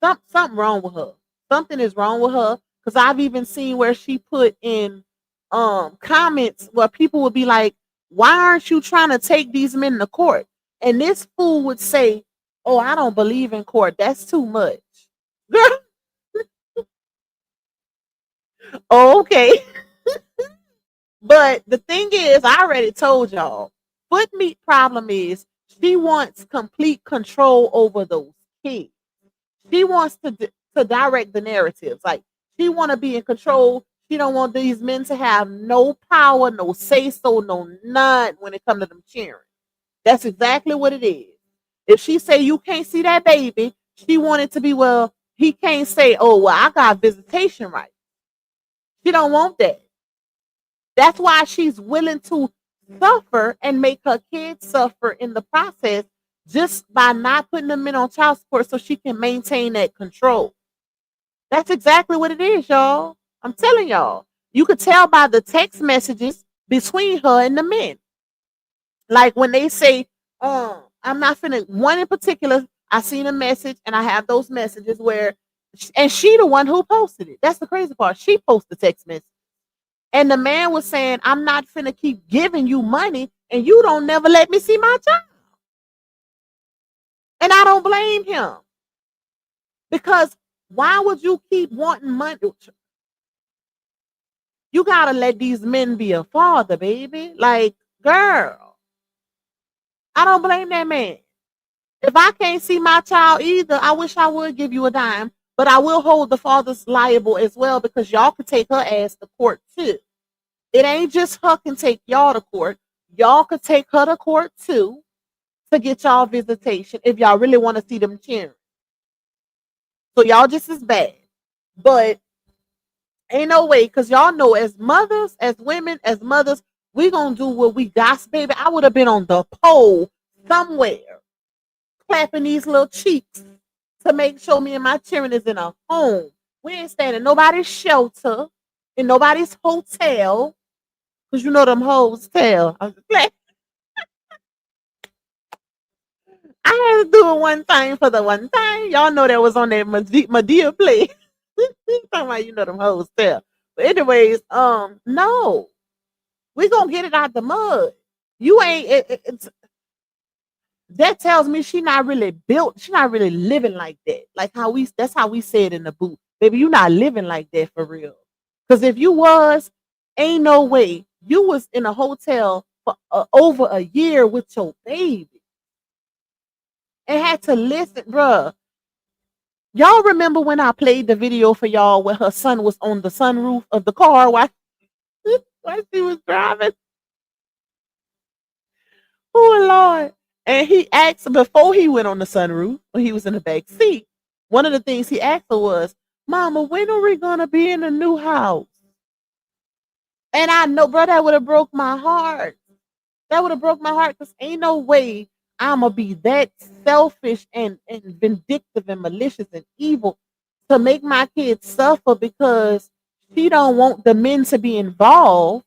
Something wrong with her. Something is wrong with her. Because I've even seen where she put in comments where people would be like, why aren't you trying to take these men to court? And this fool would say, oh, I don't believe in court. That's too much. Girl, okay. But the thing is, I already told y'all, foot meat problem is she wants complete control over those kids. She wants to direct the narratives. Like she want to be in control. She don't want these men to have no power, no say so, no none when it comes to them cheering. That's exactly what it is. If she say you can't see that baby, she wanted to be he can't say, oh well, I got visitation rights. She don't want that. That's why she's willing to suffer and make her kids suffer in the process just by not putting them in on child support so she can maintain that control. That's exactly what it is, y'all. I'm telling y'all. You could tell by the text messages between her and the men. Like when they say, I'm not finna, one in particular, I seen a message and I have those messages where, and she the one who posted it. That's the crazy part. She posted the text message. And the man was saying, I'm not finna keep giving you money and you don't never let me see my child. And I don't blame him. Because why would you keep wanting money? You gotta let these men be a father, baby. Like, girl, I don't blame that man. If I can't see my child either, I wish I would give you a dime. But I will hold the fathers liable as well because y'all could take her ass to court too. It ain't just her can take y'all to court. Y'all could take her to court too to get y'all visitation if y'all really want to see them cheering. So y'all just as bad. But ain't no way, because y'all know as mothers, as women, as mothers, we gonna do what we got, baby. I would have been on the pole somewhere clapping these little cheeks to make sure me and my children is in a home. We ain't staying in nobody's shelter, in nobody's hotel, because you know them hoes tell. I'm just playing. I had to do it one time for the one time. Y'all know that was on that Medea play. Talking about, them hoes there. But anyways, no, we gonna get it out the mud. You ain't. It's that tells me she not really built. She not really living like that. Like how we. That's how we say it in the booth. Baby, you not living like that for real. Because if you was, ain't no way you was in a hotel for over a year with your baby and had to listen, bruh. Y'all remember when I played the video for y'all where her son was on the sunroof of the car while, while she was driving? Oh Lord. And he asked before he went on the sunroof, when he was in the back seat, one of the things he asked her was, Mama, when are we gonna be in a new house? And I know, bro, that would have broke my heart. That would have broke my heart because ain't no way I'ma be that selfish and vindictive and malicious and evil to make my kids suffer because she don't want the men to be involved.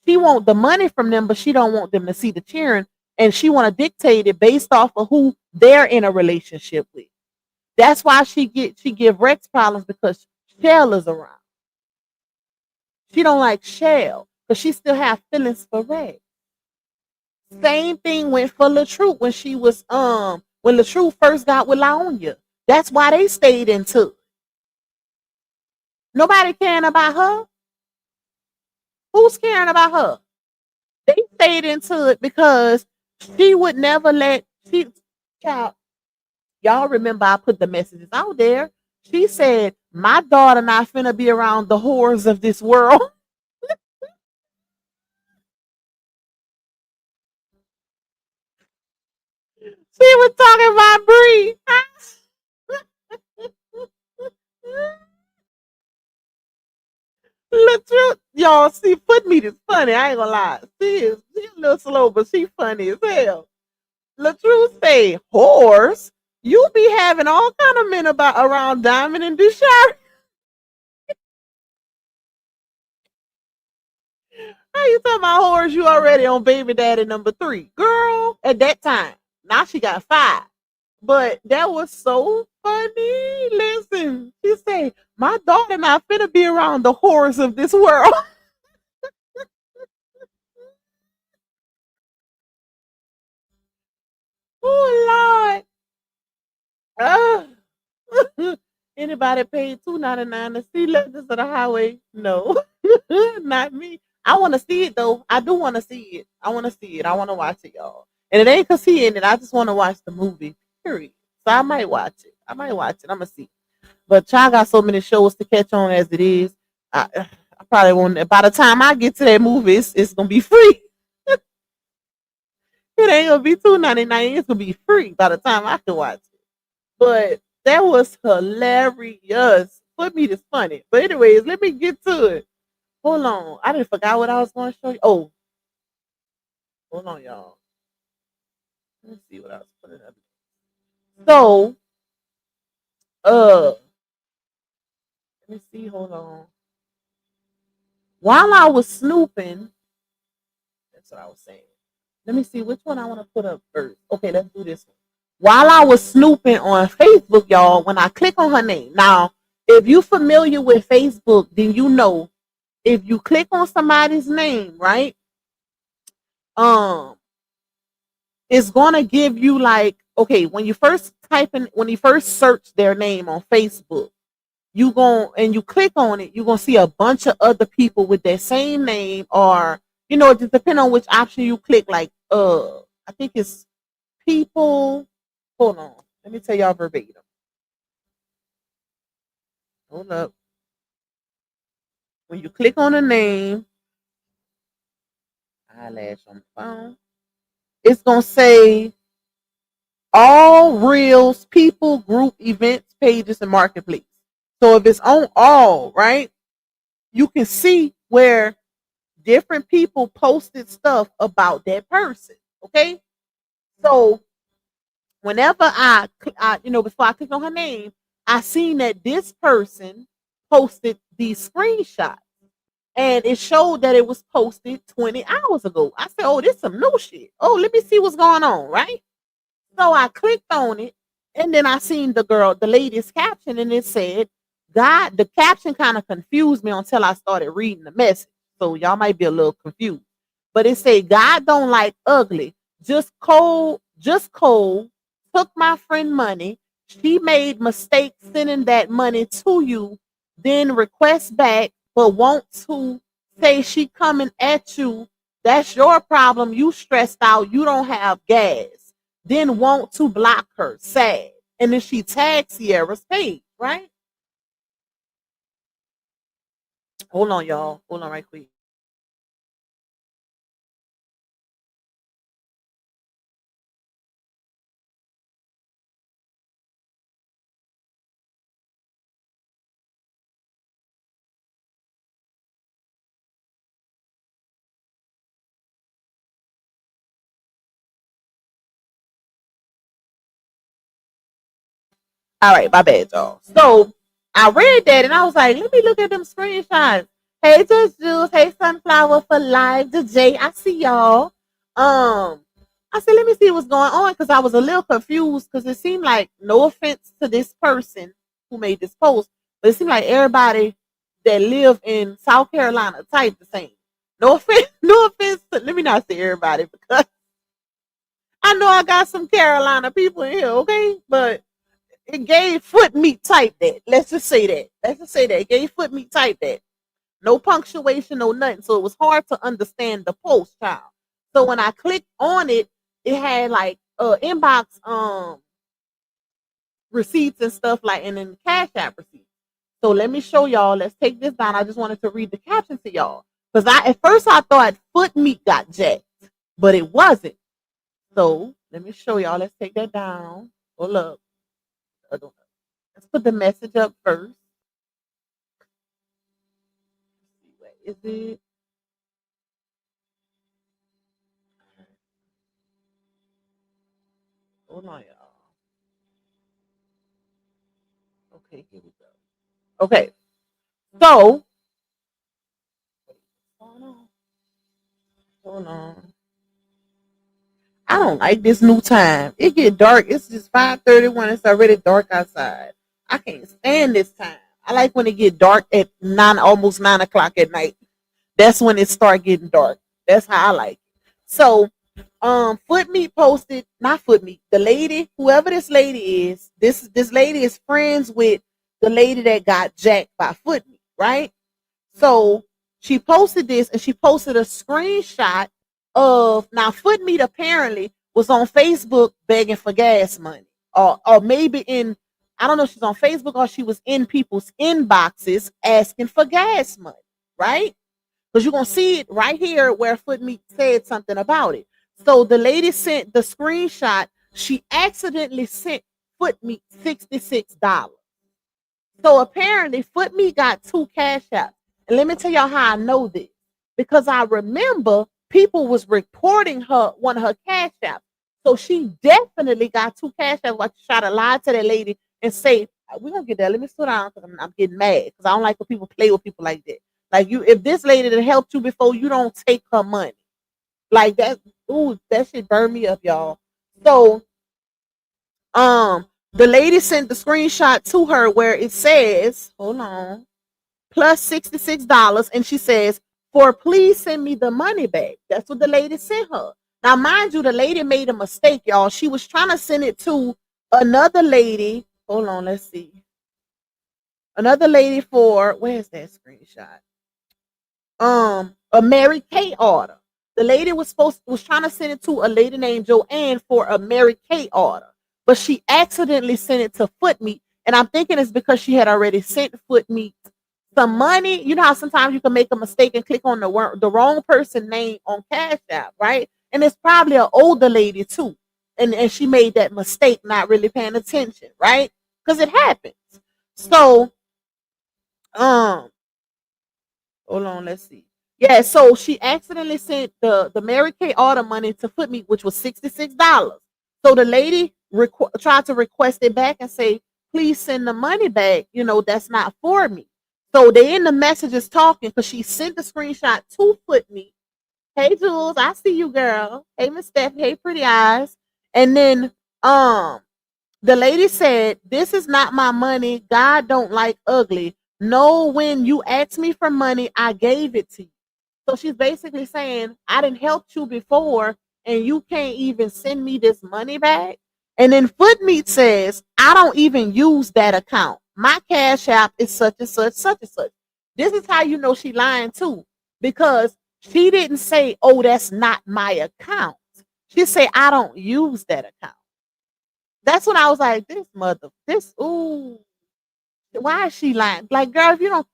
She want the money from them, but she don't want them to see the cheering, and she want to dictate it based off of who they're in a relationship with. That's why she give Rex problems because Shell is around. She don't like Shell because she still have feelings for Rex. Same thing went for LaTruth when she was when LaTruth first got with Laonia. That's why they stayed into it. Nobody caring about her. Who's caring about her? They stayed into it because she would never let she child. Y'all remember I put the messages out there. She said, my daughter not finna be around the whores of this world. She was talking about Bree. LaTruth, y'all see, Foot Meat is funny. I ain't gonna lie. She a little slow, but she funny as hell. LaTruth say, whores, you be having all kind of men about around Diamond and Deshaun. How you talking about whores? You already on baby daddy number 3. Girl, at that time. Now she got 5. But that was so funny. Listen, she said, my daughter not finna be around the whores of this world. Oh Lord. Anybody paid $2.99 to see Legends of the Highway? No, not me. I want to see it though. I do want to see it. I want to see it. I want to watch it, y'all. And it ain't cause he in it. I just want to watch the movie. Period. So I might watch it. I'm gonna see. But y'all got so many shows to catch on as it is. I probably won't. By the time I get to that movie, it's gonna be free. It ain't gonna be $2.99. It's gonna be free by the time I can watch it. But that was hilarious. Put me this funny. But anyways, let me get to it. Hold on. I didn't forgot what I was going to show you. Oh, hold on, y'all. Let's see what I was putting up. So, let me see. Hold on. While I was snooping, that's what I was saying. Let me see which one I want to put up first. Okay, let's do this one. While I was snooping on Facebook, y'all, when I click on her name. Now, if you're familiar with Facebook, then you know if you click on somebody's name, right? It's gonna give you like, okay, when you first search their name on Facebook, and you click on it, you're gonna see a bunch of other people with that same name, or it just depends on which option you click. Like, I think it's people. Hold on, let me tell y'all verbatim. Hold up. When you click on a name, eyelash on the phone, it's gonna say all reels, people, group, events, pages, and marketplace. So if it's on all, right, you can see where different people posted stuff about that person. Okay. So whenever before I clicked on her name, I seen that this person posted these screenshots. And it showed that it was posted 20 hours ago. I said, oh, this is some new shit. Oh, let me see what's going on, right? So I clicked on it, and then I seen the lady's caption, and it said, God, the caption kind of confused me until I started reading the message. So y'all might be a little confused. But it said, God don't like ugly. Just cold, took my friend money. She made mistakes sending that money to you, then request back, but want to say she coming at you. That's your problem. You stressed out. You don't have gas. Then want to block her. Sad. And then she tagged Ciera's page, right? Hold on, y'all. Hold on right quick. All right, my bad, y'all. So I read that and I was like, let me look at them screenshots. Hey, Just Juice. Hey, Sunflower for Life. The J. I see y'all. I said, let me see what's going on because I was a little confused because it seemed like, no offense to this person who made this post, but it seemed like everybody that live in South Carolina typed the same. No offense, no offense to, let me not say everybody because I know I got some Carolina people in here, okay? But it gave foot meat type that. Let's just say that. Let's just say that. It gave foot meat type that. No punctuation, no nothing. So it was hard to understand the post, child. So when I clicked on it, it had like inbox receipts and stuff like, and then Cash App receipts. So let me show y'all. Let's take this down. I just wanted to read the caption to y'all because at first I thought foot meat got jacked, but it wasn't. So let me show y'all. Let's take that down. Hold up. Let's put the message up first. Where is it? Hold on, y'all. Okay, here we go. Okay, so hold on. Hold on. I don't like this new time. It get dark. It's just 5:31. It's already dark outside. I can't stand this time. I like when it get dark at almost 9 o'clock at night. That's when it start getting dark. That's how I like it. So Foot Meat posted, not Foot Meat, the lady, whoever this lady is, this lady is friends with the lady that got jacked by Foot Meat, right? So she posted this and she posted a screenshot of, now Foot Meat apparently was on Facebook begging for gas money. Or maybe in, I don't know if she's on Facebook or she was in people's inboxes asking for gas money, right? Because you're gonna see it right here where Foot Meat said something about it. So the lady sent the screenshot. She accidentally sent Foot Meat $66. So apparently Foot Meat got two cash apps. And let me tell y'all how I know this. Because I remember people was reporting her one of her cash apps. So she definitely got two cash apps. Like try to lie to that lady and say, we're gonna get that. Let me slow down because I'm getting mad. Because I don't like when people play with people like that. Like you, if this lady that helped you before, you don't take her money. Like that, ooh, that shit burned me up, y'all. So the lady sent the screenshot to her where it says, hold on, plus $66, and she says, for please send me the money back. That's what the lady sent her. Now, mind you, the lady made a mistake, y'all. She was trying to send it to another lady. Hold on, let's see. Another lady for, where's that screenshot? A Mary Kay order. The lady was trying to send it to a lady named Joanne for a Mary Kay order, but she accidentally sent it to Foot Meat, and I'm thinking it's because she had already sent Foot Meat some money. You know how sometimes you can make a mistake and click on the wrong person name on Cash App, right? And it's probably an older lady too, and she made that mistake, not really paying attention, right? Because it happens. So hold on, let's see. Yeah, so she accidentally sent the Mary Kay order money to Foot Meat, which was $66. So the lady tried to request it back and say, please send the money back. You know, that's not for me. So they in the messages talking because she sent the screenshot to Foot Meat. Hey, Jules, I see you, girl. Hey, Miss Stephanie. Hey, Pretty Eyes. And then Um, the lady said, "This is not my money. God don't like ugly. No, when you asked me for money, I gave it to you." So she's basically saying, I didn't help you before, and you can't even send me this money back. And then Footmeat says, I don't even use that account. My cash app is such and such, such and such. This is how you know she lying too, because she didn't say, oh, that's not my account. She said, I don't use that account. That's when I was like, ooh, why is she lying? Like, girl, if you don't,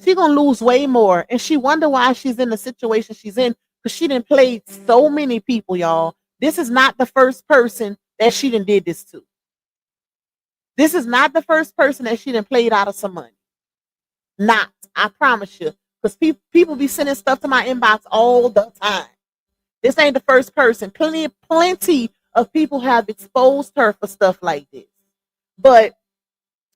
she gonna lose way more, and she wonder why she's in the situation she's in because she didn't play so many people, y'all. This is not the first person that she done did this to. This is not the first person that she done played out of some money. Not, I promise you, because people be sending stuff to my inbox all the time. This ain't the first person. Plenty of people have exposed her for stuff like this, but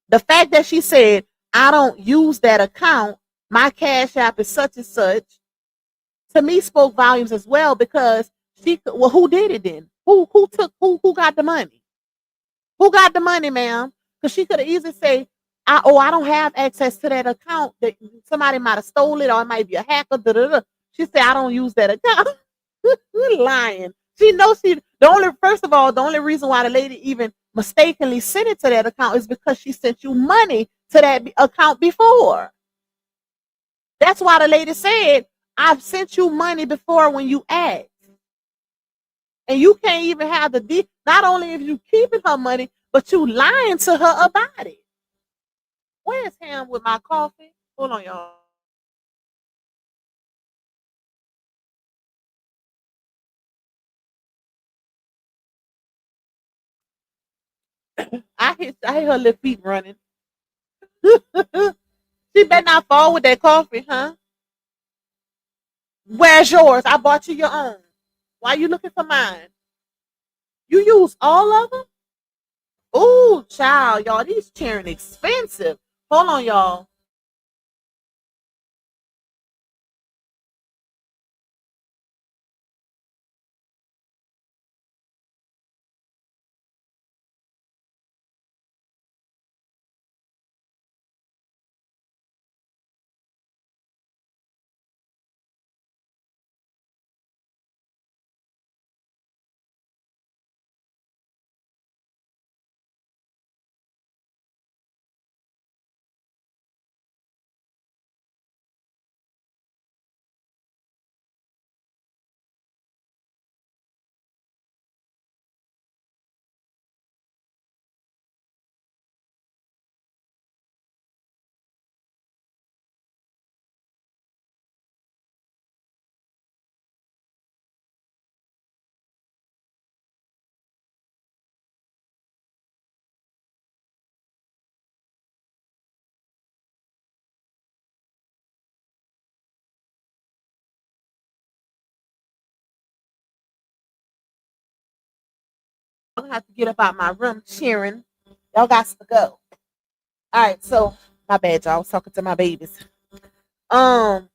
the fact that she said, I don't use that account, my cash app is such and such, to me spoke volumes as well, because well, who did it then? Who got the money? Who got the money, ma'am? Because she could have easily say, I don't have access to that account. That somebody might have stole it, or it might be a hacker. Da, da, da. She said, I don't use that account. Lying. She knows first of all, the only reason why the lady even mistakenly sent it to that account is because she sent you money to that account before. That's why the lady said, I've sent you money before when you asked. And you can't even have not only if you keeping her money, but you lying to her about it. Where's Ham with my coffee? Hold on, y'all. I hear her little feet running. She better not fall with that coffee, huh? Where's yours? I bought you your own. Why you looking for mine? You use all of them? Ooh, child, y'all, these cheering expensive. Hold on, y'all. I'm gonna have to get up out my room cheering. Y'all got to go. All right, so my bad, y'all. I was talking to my babies. Um,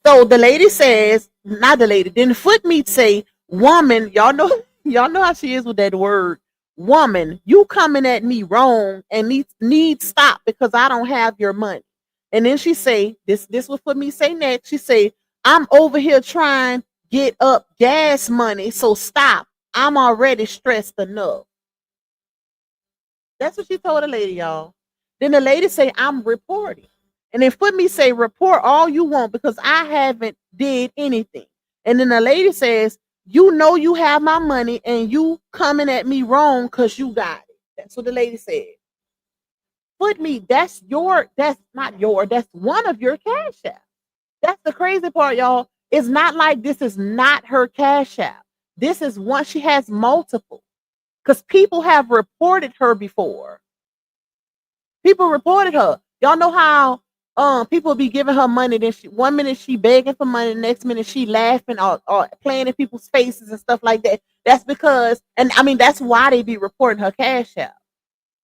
so the lady says, not the lady, then Footmeat say, woman, y'all know how she is with that word. Woman, you coming at me wrong and need stop because I don't have your money. And then she say, this what Footmeat say next. She say, I'm over here trying get up gas money, so stop. I'm already stressed enough. That's what she told the lady, y'all. Then the lady say, I'm reporting. And then Footmeat say, report all you want because I haven't did anything. And then the lady says, you know you have my money and you coming at me wrong because you got it. That's what the lady said. Footmeat, that's not your, that's one of your cash apps. That's the crazy part, y'all. It's not like this is not her cash app. This is one, she has multiple. Because people have reported her before. People reported her. Y'all know how people be giving her money, then she 1 minute she begging for money, the next minute she laughing or playing in people's faces and stuff like that. That's because, and I mean that's why they be reporting her cash out.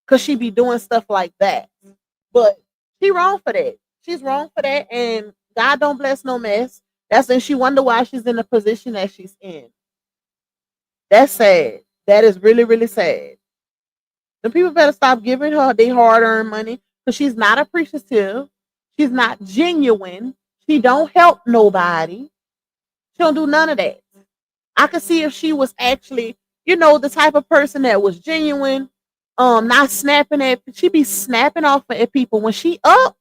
Cause she be doing stuff like that. But she wrong for that. She's wrong for that, and God don't bless no mess. That's when she wonder why she's in the position that she's in. That's sad. That is really, really sad. The people better stop giving her their hard earned money because she's not appreciative. She's not genuine. She don't help nobody. She don't do none of that. I could see if she was actually, the type of person that was genuine, not snapping at. She be snapping off at people when she up.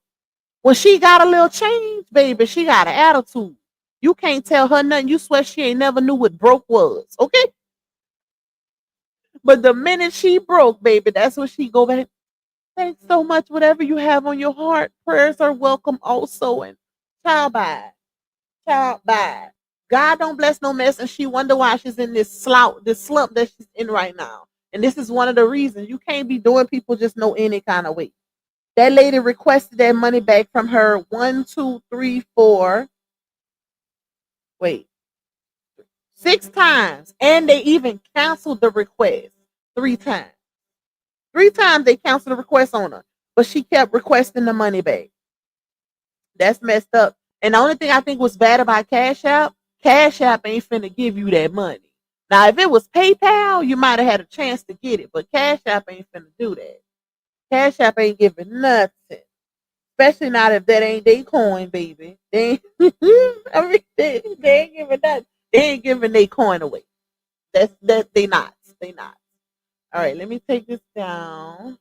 When she got a little change, baby, she got an attitude. You can't tell her nothing. You swear she ain't never knew what broke was. Okay. But the minute she broke, baby, that's when she go back. Thanks so much. Whatever you have on your heart, prayers are welcome also. And child bye. Child bye. God don't bless no mess, and she wonder why she's in this slump that she's in right now. And this is one of the reasons you can't be doing people just no any kind of way. That lady requested that money back from her 1, 2, 3, 4. Wait, 6 times, and they even canceled the request 3 times. 3 times they canceled the request on her, but she kept requesting the money back. That's messed up. And the only thing I think was bad about Cash App ain't finna give you that money. Now, if it was PayPal, you might have had a chance to get it, but Cash App ain't finna do that. Cash App ain't giving nothing, especially not if that ain't their coin, baby. They ain't, they ain't giving that. They ain't giving their coin away. They not. They not. All right, let me take this down.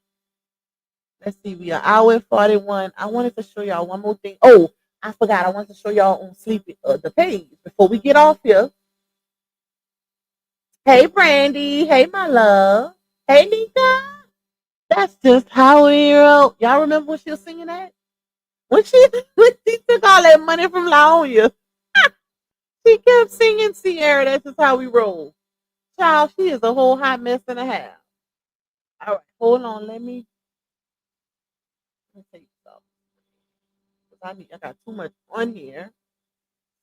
Let's see, we are hour and 41. I wanted to show y'all one more thing. Oh, I forgot. I wanted to show y'all on Sleepy the page before we get off here. Hey, Brandy. Hey, my love. Hey, Nika. That's just how we roll. Y'all remember when she was singing that? When she took all that money from Laonia, she kept singing Ciera. That's just how we roll. Child, she is a whole hot mess and a half. All right, hold on. Let me take something. I got too much on here,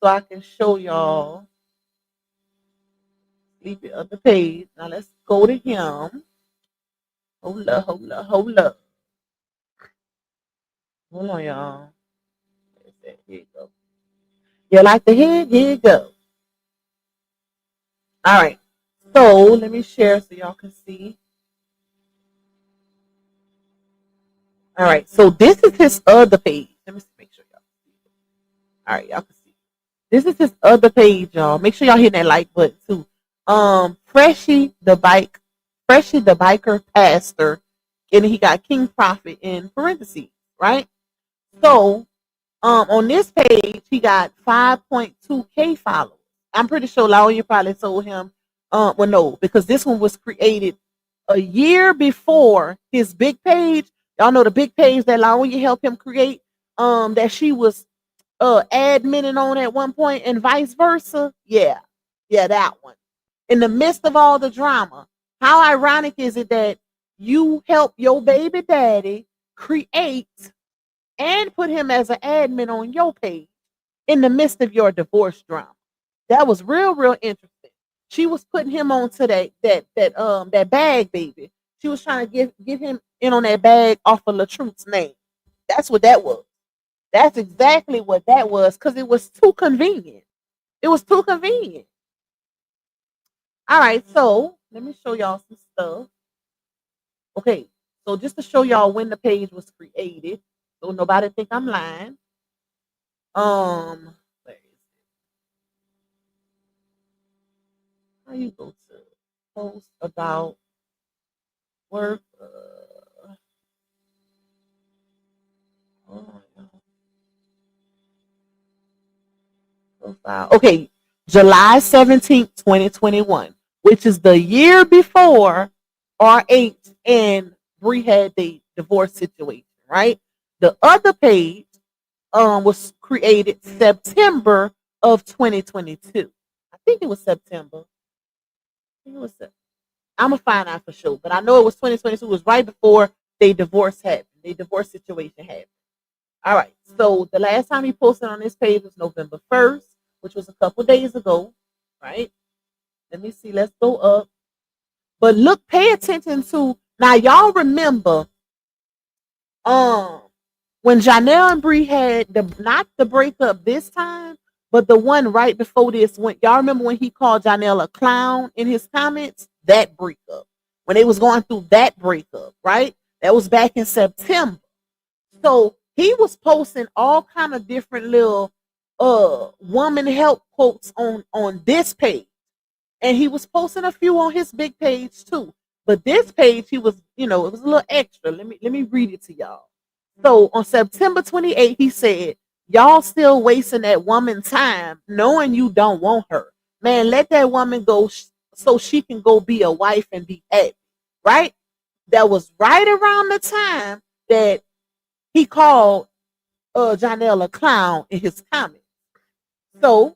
so I can show y'all. Leave it on the page. Now let's go to him. Hold up. Hold on, y'all. Here you go. You like the head? Here you go. All right. So let me share so y'all can see. All right. So this is his other page. Let me make sure y'all see it. All right, y'all can see. This is his other page, y'all. Make sure y'all hit that like button too. Freshie the biker pastor, and he got King Prophet in parentheses, right? So on this page, he got 5.2K followers. I'm pretty sure Lawyer probably told him, well, no, because this one was created a year before his big page. Y'all know the big page that Lawyer helped him create, that she was adminning on at one point and vice versa. Yeah, that one. In the midst of all the drama, how ironic is it that you help your baby daddy create and put him as an admin on your page in the midst of your divorce drama? That was real, real interesting. She was putting him on to that bag, baby. She was trying to get him in on that bag off of LaTruth's name. That's what that was. That's exactly what that was, because it was too convenient. It was too convenient. All right, so let me show y'all some stuff. Okay, so just to show y'all when the page was created, so nobody think I'm lying. How you go to post about work? Profile. Okay, July 17th, 2021, which is the year before RH and Bree had the divorce situation, right? The other page was created September of 2022. I think it was September. I'm gonna find out for sure, but I know it was 2022. It was right before they divorce happened. The divorce situation happened. All right. So the last time he posted on this page was November 1st, which was a couple days ago, right? Let me see. Let's go up. But look, pay attention to now. Y'all remember, when Johnell and Bree had not the breakup this time, but the one right before this. When y'all remember when he called Johnell a clown in his comments, that breakup, when they was going through that breakup, right? That was back in September. So he was posting all kind of different little woman help quotes on this page. And he was posting a few on his big page too. But this page, he was, it was a little extra. Let me read it to y'all. So on September 28th, he said, y'all still wasting that woman time knowing you don't want her. Man, let that woman go so she can go be a wife and be happy. Right? That was right around the time that he called Johnell a clown in his comments. So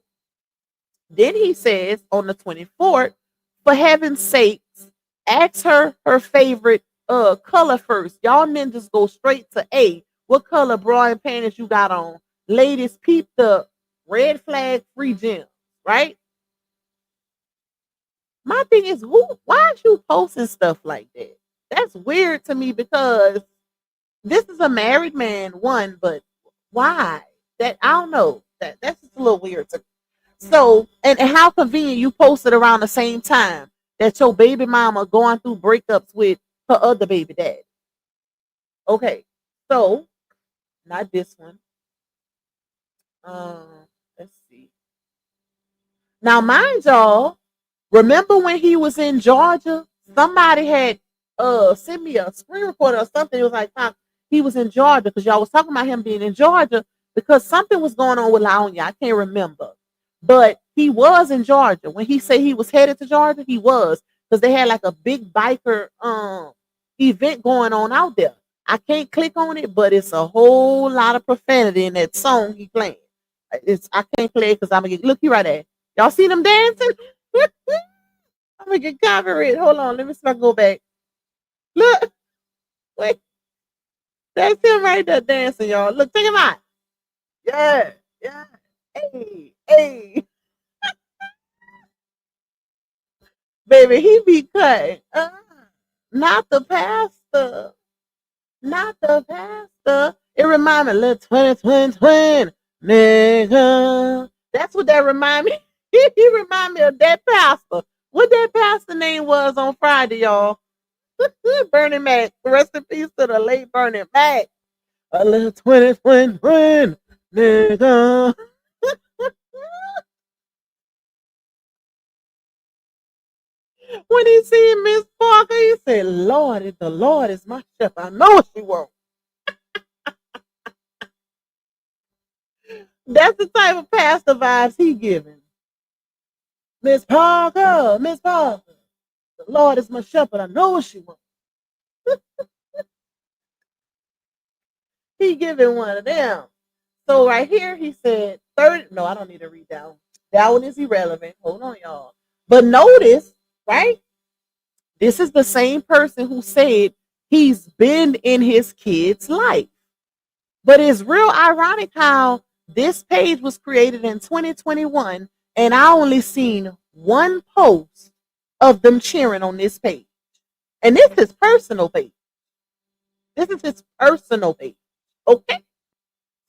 then he says on the 24th, for heaven's sakes, ask her favorite color first. Y'all ninjas go straight to A. What color bra and panties you got on? Ladies, peep the red flag free gym, right? My thing is, why aren't you posting stuff like that? That's weird to me because this is a married man, one, but why? That I don't know. That's just a little weird to me. So, and how convenient you posted around the same time that your baby mama going through breakups with her other baby dad. Okay, so not this one. Let's see. Now, mind y'all, remember when he was in Georgia? Somebody had sent me a screen recorder or something. It was like he was in Georgia because y'all was talking about him being in Georgia because something was going on with Laonia. I can't remember. But he was in Georgia. When he said he was headed to Georgia, he was, because they had like a big biker event going on out there. I can't click on it, but it's a whole lot of profanity in that song he playing. I can't play it because I'm gonna get look you right there. Y'all see them dancing? I'm gonna get copyright. Hold on, let me see if I can go back. Look, wait, that's him right there dancing, y'all. Look, check him out. Yeah, yeah. Hey, hey. Baby, he be cutting. Not the pastor. Not the pastor. It remind me, little twin, nigga. That's what that remind me. He remind me of that pastor. What that pastor name was on Friday, y'all. Bernie Mac. Rest in peace to the late Bernie Mac. A little twin, nigga. When he see Miss Parker, he said, Lord, if the Lord is my shepherd, I know she won't. That's the type of pastor vibes he giving. Miss Parker, the Lord is my shepherd, I know she won't. He giving one of them. So right here, he said, no, I don't need to read that one. That one is irrelevant. Hold on, y'all. But notice, right? This is the same person who said he's been in his kid's life. But it's real ironic how this page was created in 2021 and I only seen one post of them cheering on this page. And this is personal page. This is his personal page. Okay?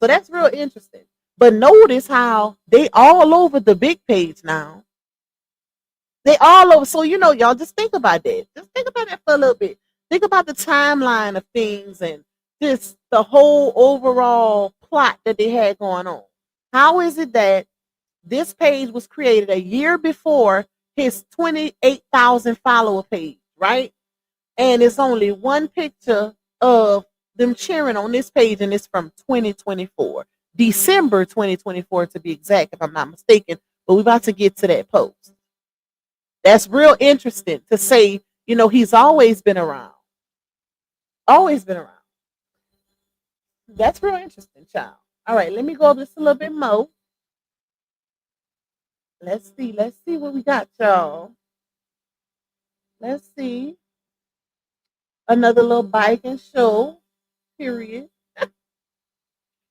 So that's real interesting. But notice how they all over the big page now. They all over. So, y'all just think about that. Just think about that for a little bit. Think about the timeline of things and just the whole overall plot that they had going on. How is it that this page was created a year before his 28,000 follower page, right? And it's only one picture of them cheering on this page, and it's from 2024. December 2024 to be exact, if I'm not mistaken. But we're about to get to that post. That's real interesting to say, he's always been around. Always been around. That's real interesting, child. All right, let me go over this a little bit more. Let's see what we got, y'all. Let's see. Another little bike and show, period.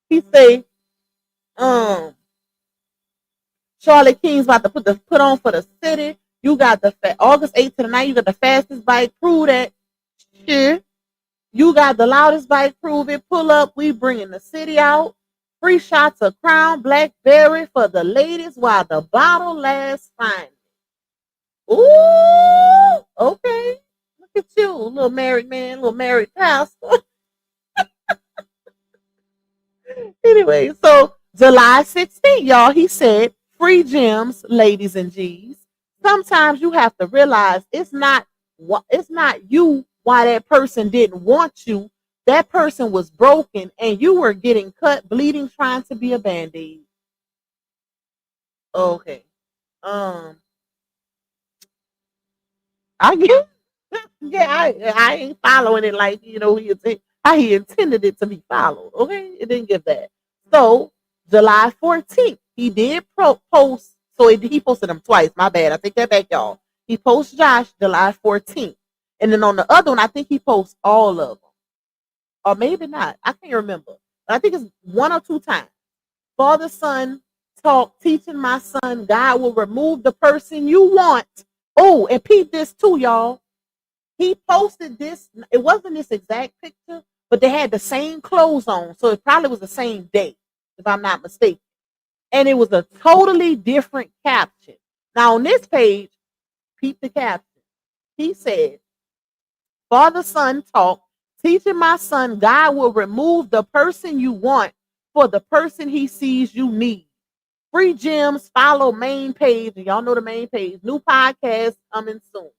He say, Charlotte King's about to put on for the city. You got the August 8th to the 9th, you got the fastest bike, prove that shit. You got the loudest bike, prove it. Pull up, we bringing the city out. Free shots of Crown Blackberry for the ladies while the bottle lasts fine. Ooh, little married man, little married pastor. Anyway, so July 16th, y'all, he said, free gems, ladies and G's. Sometimes you have to realize it's not you why that person didn't want you. That person was broken and you were getting cut, bleeding, trying to be a band-aid. Okay. Um, I get yeah, I ain't following it like how he intended it to be followed. Okay, it didn't give that. So July 14th, he did post. So he posted them twice. My bad. I take that back, y'all. He posted Josh July 14th, and then on the other one, I think he posts all of them, or maybe not. I can't remember. But I think it's one or two times. Father, son, talk, teaching my son, God will remove the person you want. Oh, and peep this too, y'all. He posted this. It wasn't this exact picture, but they had the same clothes on. So it probably was the same day, if I'm not mistaken. And it was a totally different caption. Now, on this page, peep the caption. He said, Father, son, talk, teaching my son, God will remove the person you want for the person he sees you need. Free gems, follow main page. And y'all know the main page. New podcast coming soon.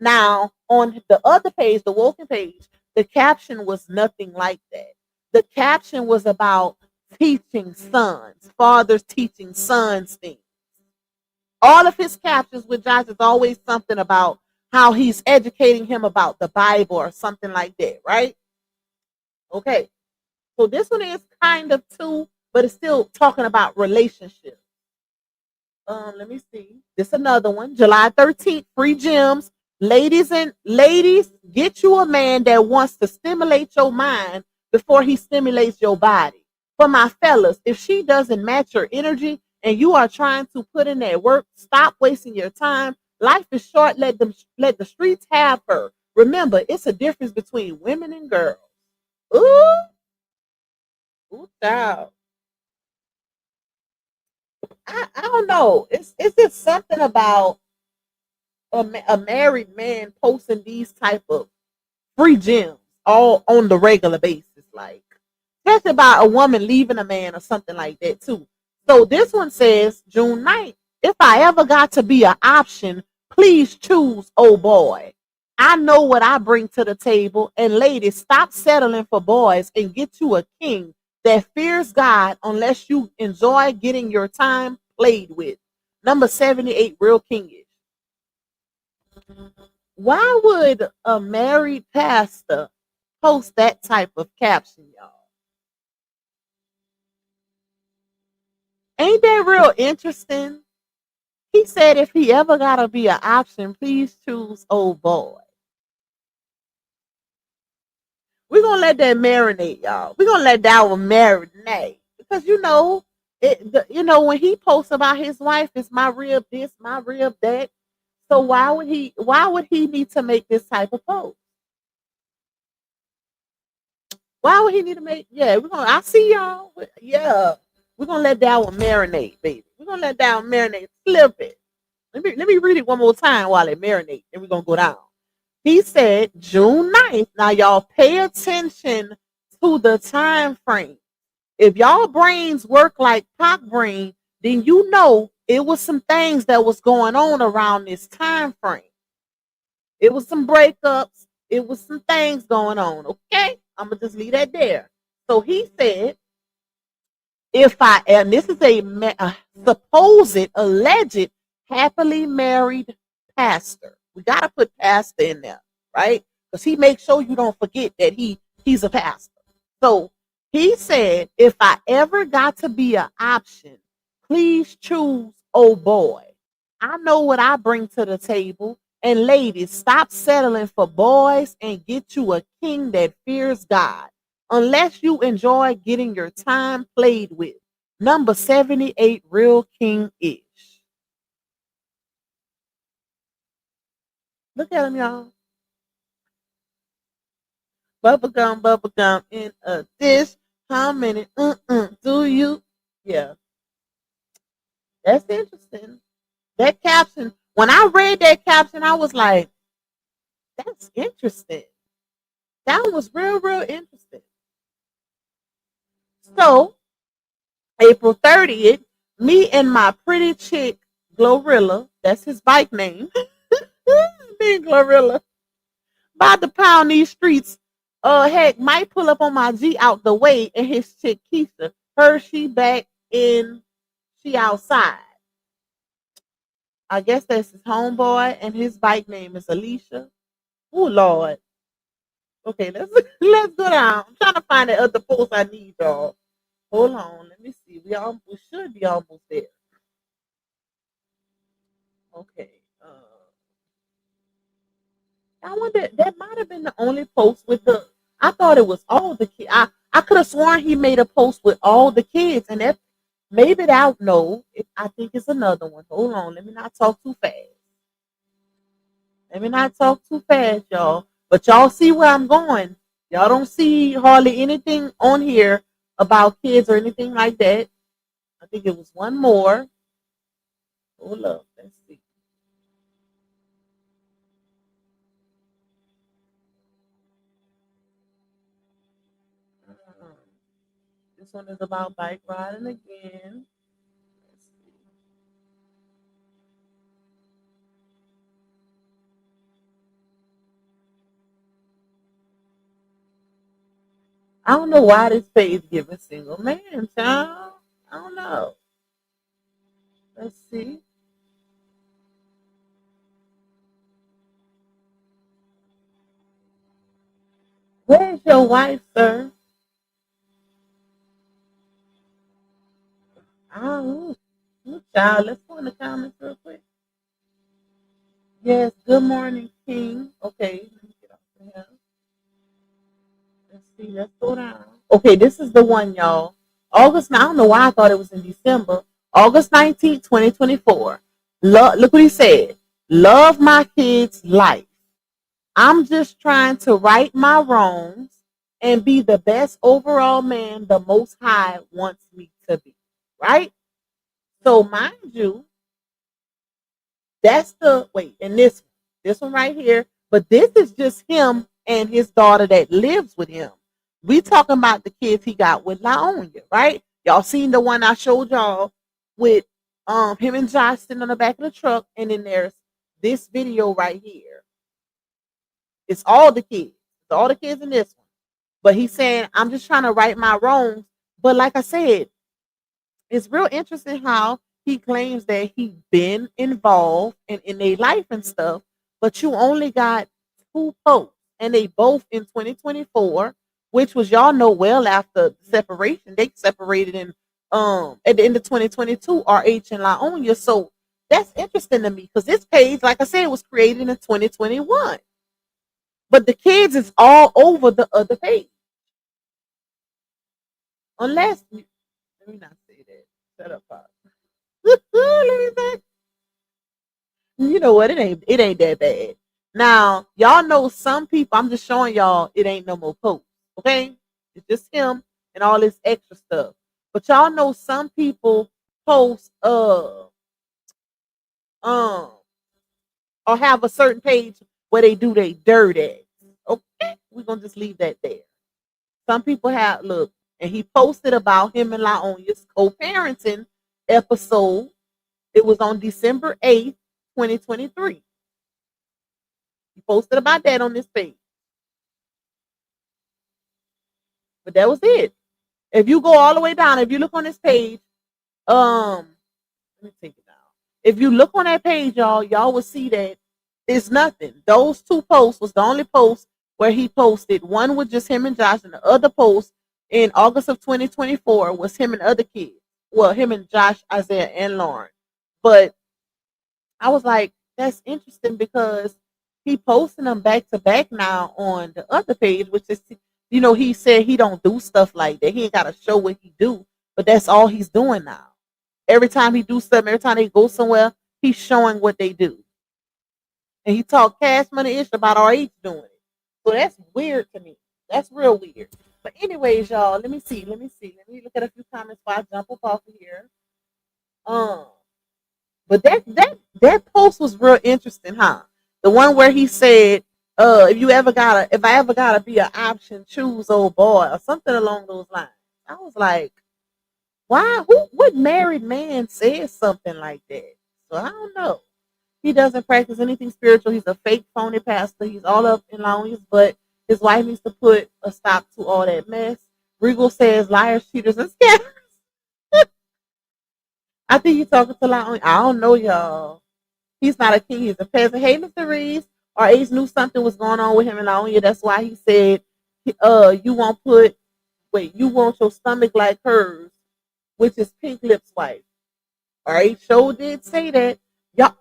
Now, on the other page, the Woken page, the caption was nothing like that. The caption was about teaching sons, fathers teaching sons things. All of his captions with Josh is always something about how he's educating him about the Bible or something like that, right? Okay. So this one is kind of too, but it's still talking about relationships. Let me see. This another one. July 13th, free gems. Ladies, get you a man that wants to stimulate your mind before he stimulates your body. For my fellas, if she doesn't match your energy and you are trying to put in that work, stop wasting your time. Life is short. Let the streets have her. Remember, it's a difference between women and girls. Ooh, ooh, child. I don't know. It's just something about a married man posting these type of free gems all on the regular basis, like especially about a woman leaving a man or something like that too. So this one says June 9th, if I ever got to be an option, please choose oh boy. I know what I bring to the table, and ladies, stop settling for boys and get you a king that fears God unless you enjoy getting your time played with. Number 78, real kingish. Why would a married pastor post that type of caption, y'all? Ain't that real interesting? He said if he ever gotta be an option, please choose old boy. We're gonna let that marinate, y'all. We're gonna let that one marinate. Because when he posts about his wife, it's my rib this, my rib that. So why would he need to make this type of post? Why would he need to make? Yeah, I see y'all. Yeah, we're gonna let that one marinate, baby. We're gonna let that one marinate, flip it. Let me read it one more time while it marinates, and we're gonna go down. He said June 9th. Now y'all pay attention to the time frame. If y'all brains work like cock brain, then you know it was some things that was going on around this time frame. It was some breakups. It was some things going on. Okay, I'm gonna just leave that there. So he said, and this is a supposed, alleged, happily married pastor. We gotta put pastor in there, right? Because he makes sure you don't forget that he's a pastor. So he said, if I ever got to be an option, please choose oh boy. I know what I bring to the table. And ladies, stop settling for boys and get you a king that fears God. Unless you enjoy getting your time played with. Number 78, real king-ish. Look at him, y'all. Bubblegum in a dish. How many do you? Yeah, that's interesting. That caption, when I read that caption, I was like, That's interesting. That was real interesting. So April 30th, me and my pretty chick Glorilla, that's his bike name. Me and Glorilla about to pound these streets. Heck, might pull up on my G out the way, and his chick Keisha, she back in, she outside. I guess that's his homeboy, and his bike name is Alicia. Oh Lord. Okay, let's let's go down. I'm trying to find the other post I need, y'all. Hold on, let me see. We should be almost there. Okay. I wonder, that might have been the only post with the. I thought it was all the kids. I could have sworn he made a post with all the kids, and that maybe that no. I think it's another one. Hold on, let me not talk too fast. Let me not talk too fast, y'all. But y'all see where I'm going. Y'all don't see hardly anything on here about kids or anything like that. I think it was one more. Hold up, let's see. This one is about bike riding again. Let's see. I don't know why this page giving single man, child. I don't know. Let's see. Where's your wife, sir? Oh, child. Let's go in the comments real quick. Yes, good morning, King. Okay, let me get off of here. Let's see, let's go down. Okay, this is the one, y'all. I don't know why I thought it was in December. August 19th, 2024. Look what he said. Love my kids' life. I'm just trying to right my wrongs and be the best overall man the Most High wants me to be. Right? So, mind you, that's the wait, and this one right here, but this is just him and his daughter that lives with him. We talking about the kids he got with Laonia, right? Y'all seen the one I showed y'all with him and Josh sitting on the back of the truck, and then there's this video right here. It's all the kids. It's all the kids in this one. But he's saying, I'm just trying to right my wrongs. But like I said, it's real interesting how he claims that he been involved in their life and stuff, but you only got two posts, and they both in 2024, which was, y'all know, well after the separation. They separated in at the end of 2022, RH and Laonia. So that's interesting to me because this page, like I said, was created in 2021. But the kids is all over the other page. Unless, let me not say that. Shut up, Pop. Let me say, you know what? It ain't that bad. Now, y'all know some people, I'm just showing y'all it ain't no more posts. Okay? It's just him and all this extra stuff. But y'all know some people post um or have a certain page where they do they dirt at. Okay, we're gonna just leave that there. Some people have look, and he posted about him and Laonia's co-parenting episode. It was on December 8th, 2023. He posted about that on this page. But that was it. If you go all the way down, if you look on this page, let me take it down. If you look on that page, y'all will see that it's nothing. Those two posts was the only post where he posted. One was just him and Josh, and the other post in August of 2024 was him and other kids. Well, him and Josh, Isaiah, and Lauren. But I was like, that's interesting because he posting them back to back now on the other page, which is, he said he don't do stuff like that. He ain't got to show what he do, but that's all he's doing now. Every time he do something, every time they go somewhere, he's showing what they do. And he talked cash money ish about RH doing it. So that's weird to me. That's real weird. But anyways, y'all, let me see. Let me look at a few comments before I jump up off of here. But that post was real interesting, huh? The one where he said if I ever gotta be an option, choose old boy or something along those lines. I was like, why? What married man says something like that? So I don't know. He doesn't practice anything spiritual. He's a fake, phony pastor. He's all up in Laonia's butt. His wife needs to put a stop to all that mess. Regal says liars, cheaters, and scammers. I think he's talking to Laonia. I don't know, y'all. He's not a king. He's a peasant. Hey, Mr. Reese. Our ace knew something was going on with him and Laonia. That's why he said, you want your stomach like hers, which is Pink Lips' wife. All right, show did say that. Y'all,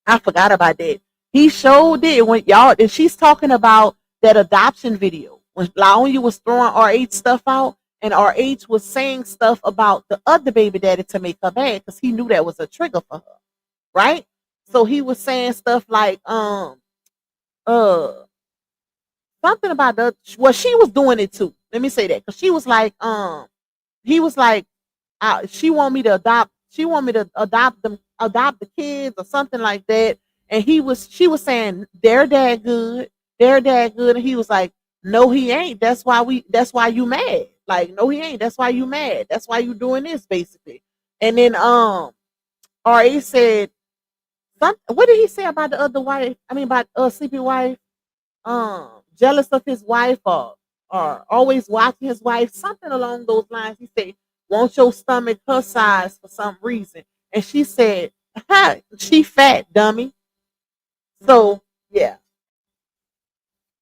I forgot about that. He showed it when y'all, and she's talking about that adoption video when Laonia was throwing RH stuff out, and RH was saying stuff about the other baby daddy to make her mad because he knew that was a trigger for her, right? So he was saying stuff like, something about she was doing it too. Let me say that because she was like, he was like, she want me to adopt the kids or something like that. And she was saying their dad good, and he was like, no, he ain't. That's why you mad. Like, no, he ain't. That's why you mad. That's why you doing this, basically. And then RA said what did he say about the other wife? I mean about sleepy wife? Jealous of his wife or always watching his wife, something along those lines. He said, want your stomach her size for some reason. And she said, she fat, dummy. So, yeah.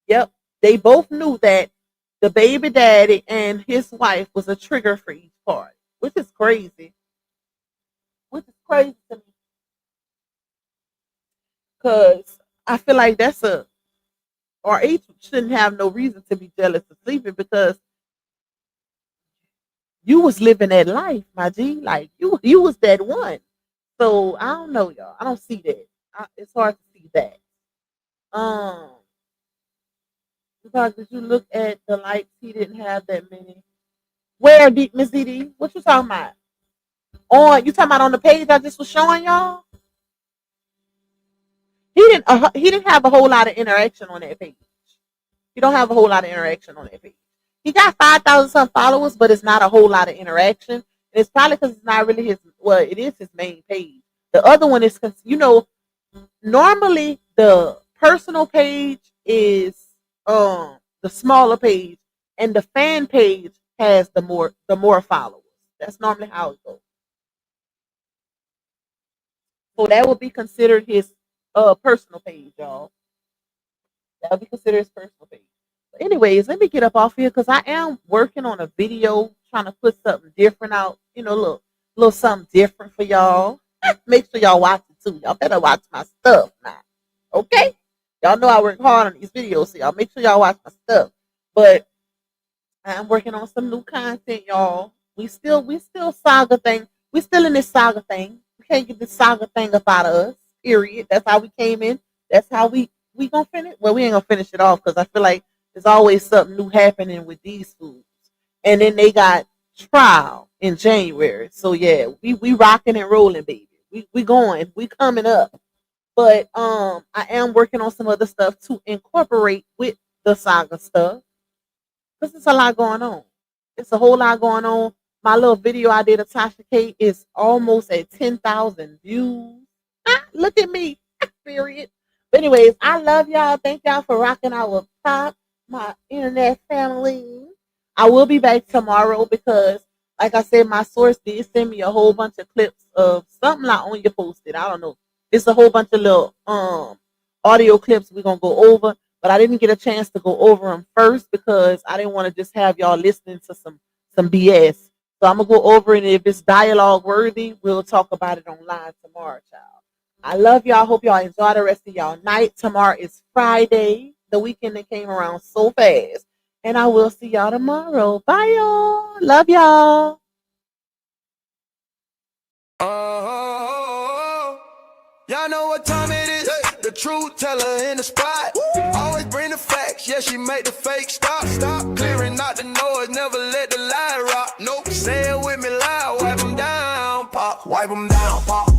Yep. They both knew that the baby daddy and his wife was a trigger for each party, which is crazy. Which is crazy to me. Because I feel like RH shouldn't have no reason to be jealous of sleeping because you was living that life, my G. Like you was that one. So I don't know, y'all. I don't see that. It's hard to see that. Because did you look at the likes? He didn't have that many. Where, Miss DD? What you talking about? You talking about on the page I just was showing y'all? He didn't have a whole lot of interaction on that page. He don't have a whole lot of interaction on that page. He got 5,000 some followers, but it's not a whole lot of interaction. And it's probably because it's not really it is his main page. The other one is, normally the personal page is the smaller page, and the fan page has the more followers. That's normally how it goes. So that would be considered his personal page, y'all. That would be considered his personal page. But anyways, let me get up off here because I am working on a video trying to put something different out. A little something different for y'all. Make sure y'all watch it too. Y'all better watch my stuff now. Okay? Y'all know I work hard on these videos, so y'all make sure y'all watch my stuff. But I'm working on some new content, y'all. We still saga thing. We still in this saga thing. We can't get this saga thing up out of us. Period. That's how we came in. That's how we gonna finish. Well, we ain't gonna finish it off because I feel like there's always something new happening with these foods. And then they got trial in January. So yeah, we rocking and rolling, baby. We going. We coming up. But I am working on some other stuff to incorporate with the saga stuff. Because there's a lot going on. It's a whole lot going on. My little video I did of Tasha K is almost at 10,000 views. Look at me. Period. But anyways, I love y'all. Thank y'all for rocking our pop, my internet family. I will be back tomorrow because, like I said, my source did send me a whole bunch of clips of something like on your posted. I don't know. It's a whole bunch of little audio clips we're gonna go over, but I didn't get a chance to go over them first because I didn't want to just have y'all listening to some BS. So I'm gonna go over it, and if it's dialogue worthy, we'll talk about it on live tomorrow, child. I love y'all. Hope y'all enjoy the rest of y'all night. Tomorrow is Friday. The weekend that came around so fast. And I will see y'all tomorrow. Bye, y'all. Love y'all. Y'all know what time it is. The truth teller in the spot. Always bring the facts. Yeah, she make the fake stop. Clearing out the noise. Never let the lie rock. Nope. Say it with me loud. Wipe them down, pop. Wipe them down, pop.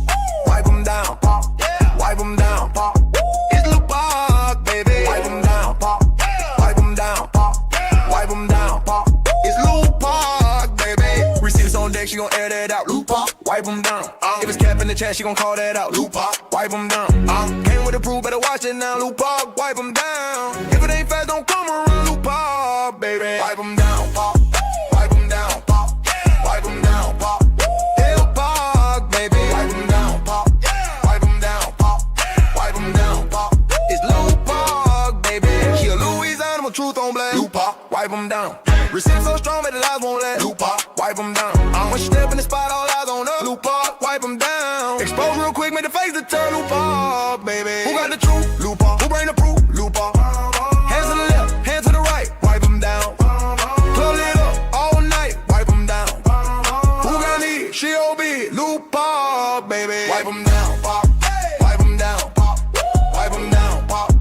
Wipe them down, pop. Yeah. Wipe them down, pop. It's Lupin. wipe them down. If it's cap in the chat, she gon' call that out. Lupa, wipe them down. Came with the proof, better watch it now. Lupa, wipe them down. If it ain't fast, don't come around. Lupa, baby, wipe them down. Pop, wipe them down. Pop, wipe them down. Pop, Hill Park, baby, wipe them down. Pop, wipe them down. Pop, wipe them down. Pop, it's Lil Park, baby. She a Louisiana, my truth on black. Lupa, wipe them down. Receive so strong that the lies won't last. Lupa, wipe them down. When she step in the spot, all eyes on her. Lupa, wipe them down. Expose real quick, make the face to turn. Lupa, baby. Who got the truth? Lupa. Who bring the proof? Lupa. Hands to the left, hands to the right. Wipe them down. Club lit up all night. Wipe them down. Who got need? She OB. Lupa, baby. Wipe them down. Pop. Wipe them down. Pop. Wipe them down. Pop.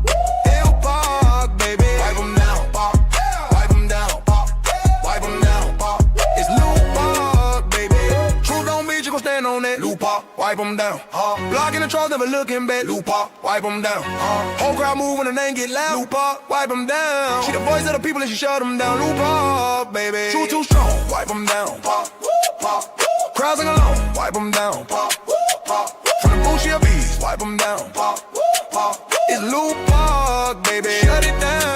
Hill Park, baby. Wipe them down. Pop. Wipe them down. Pop. Wipe them down. Pop. It's Lupa, baby. Truth don't beat, you gon' stand on that. Lupa, wipe them down. Blocking the trolls, never looking back. Lupa, wipe them down. Whole crowd move when the name get loud. Lupa, wipe them down. She the voice of the people and she shut them down. Lupa, baby. Truth too strong, wipe them down. Pop, pop. Crowds sing along, wipe them down. Pop, pop. From the booth, she a beast, wipe them down. Pop, pop. It's Lupa, baby. Shut it down.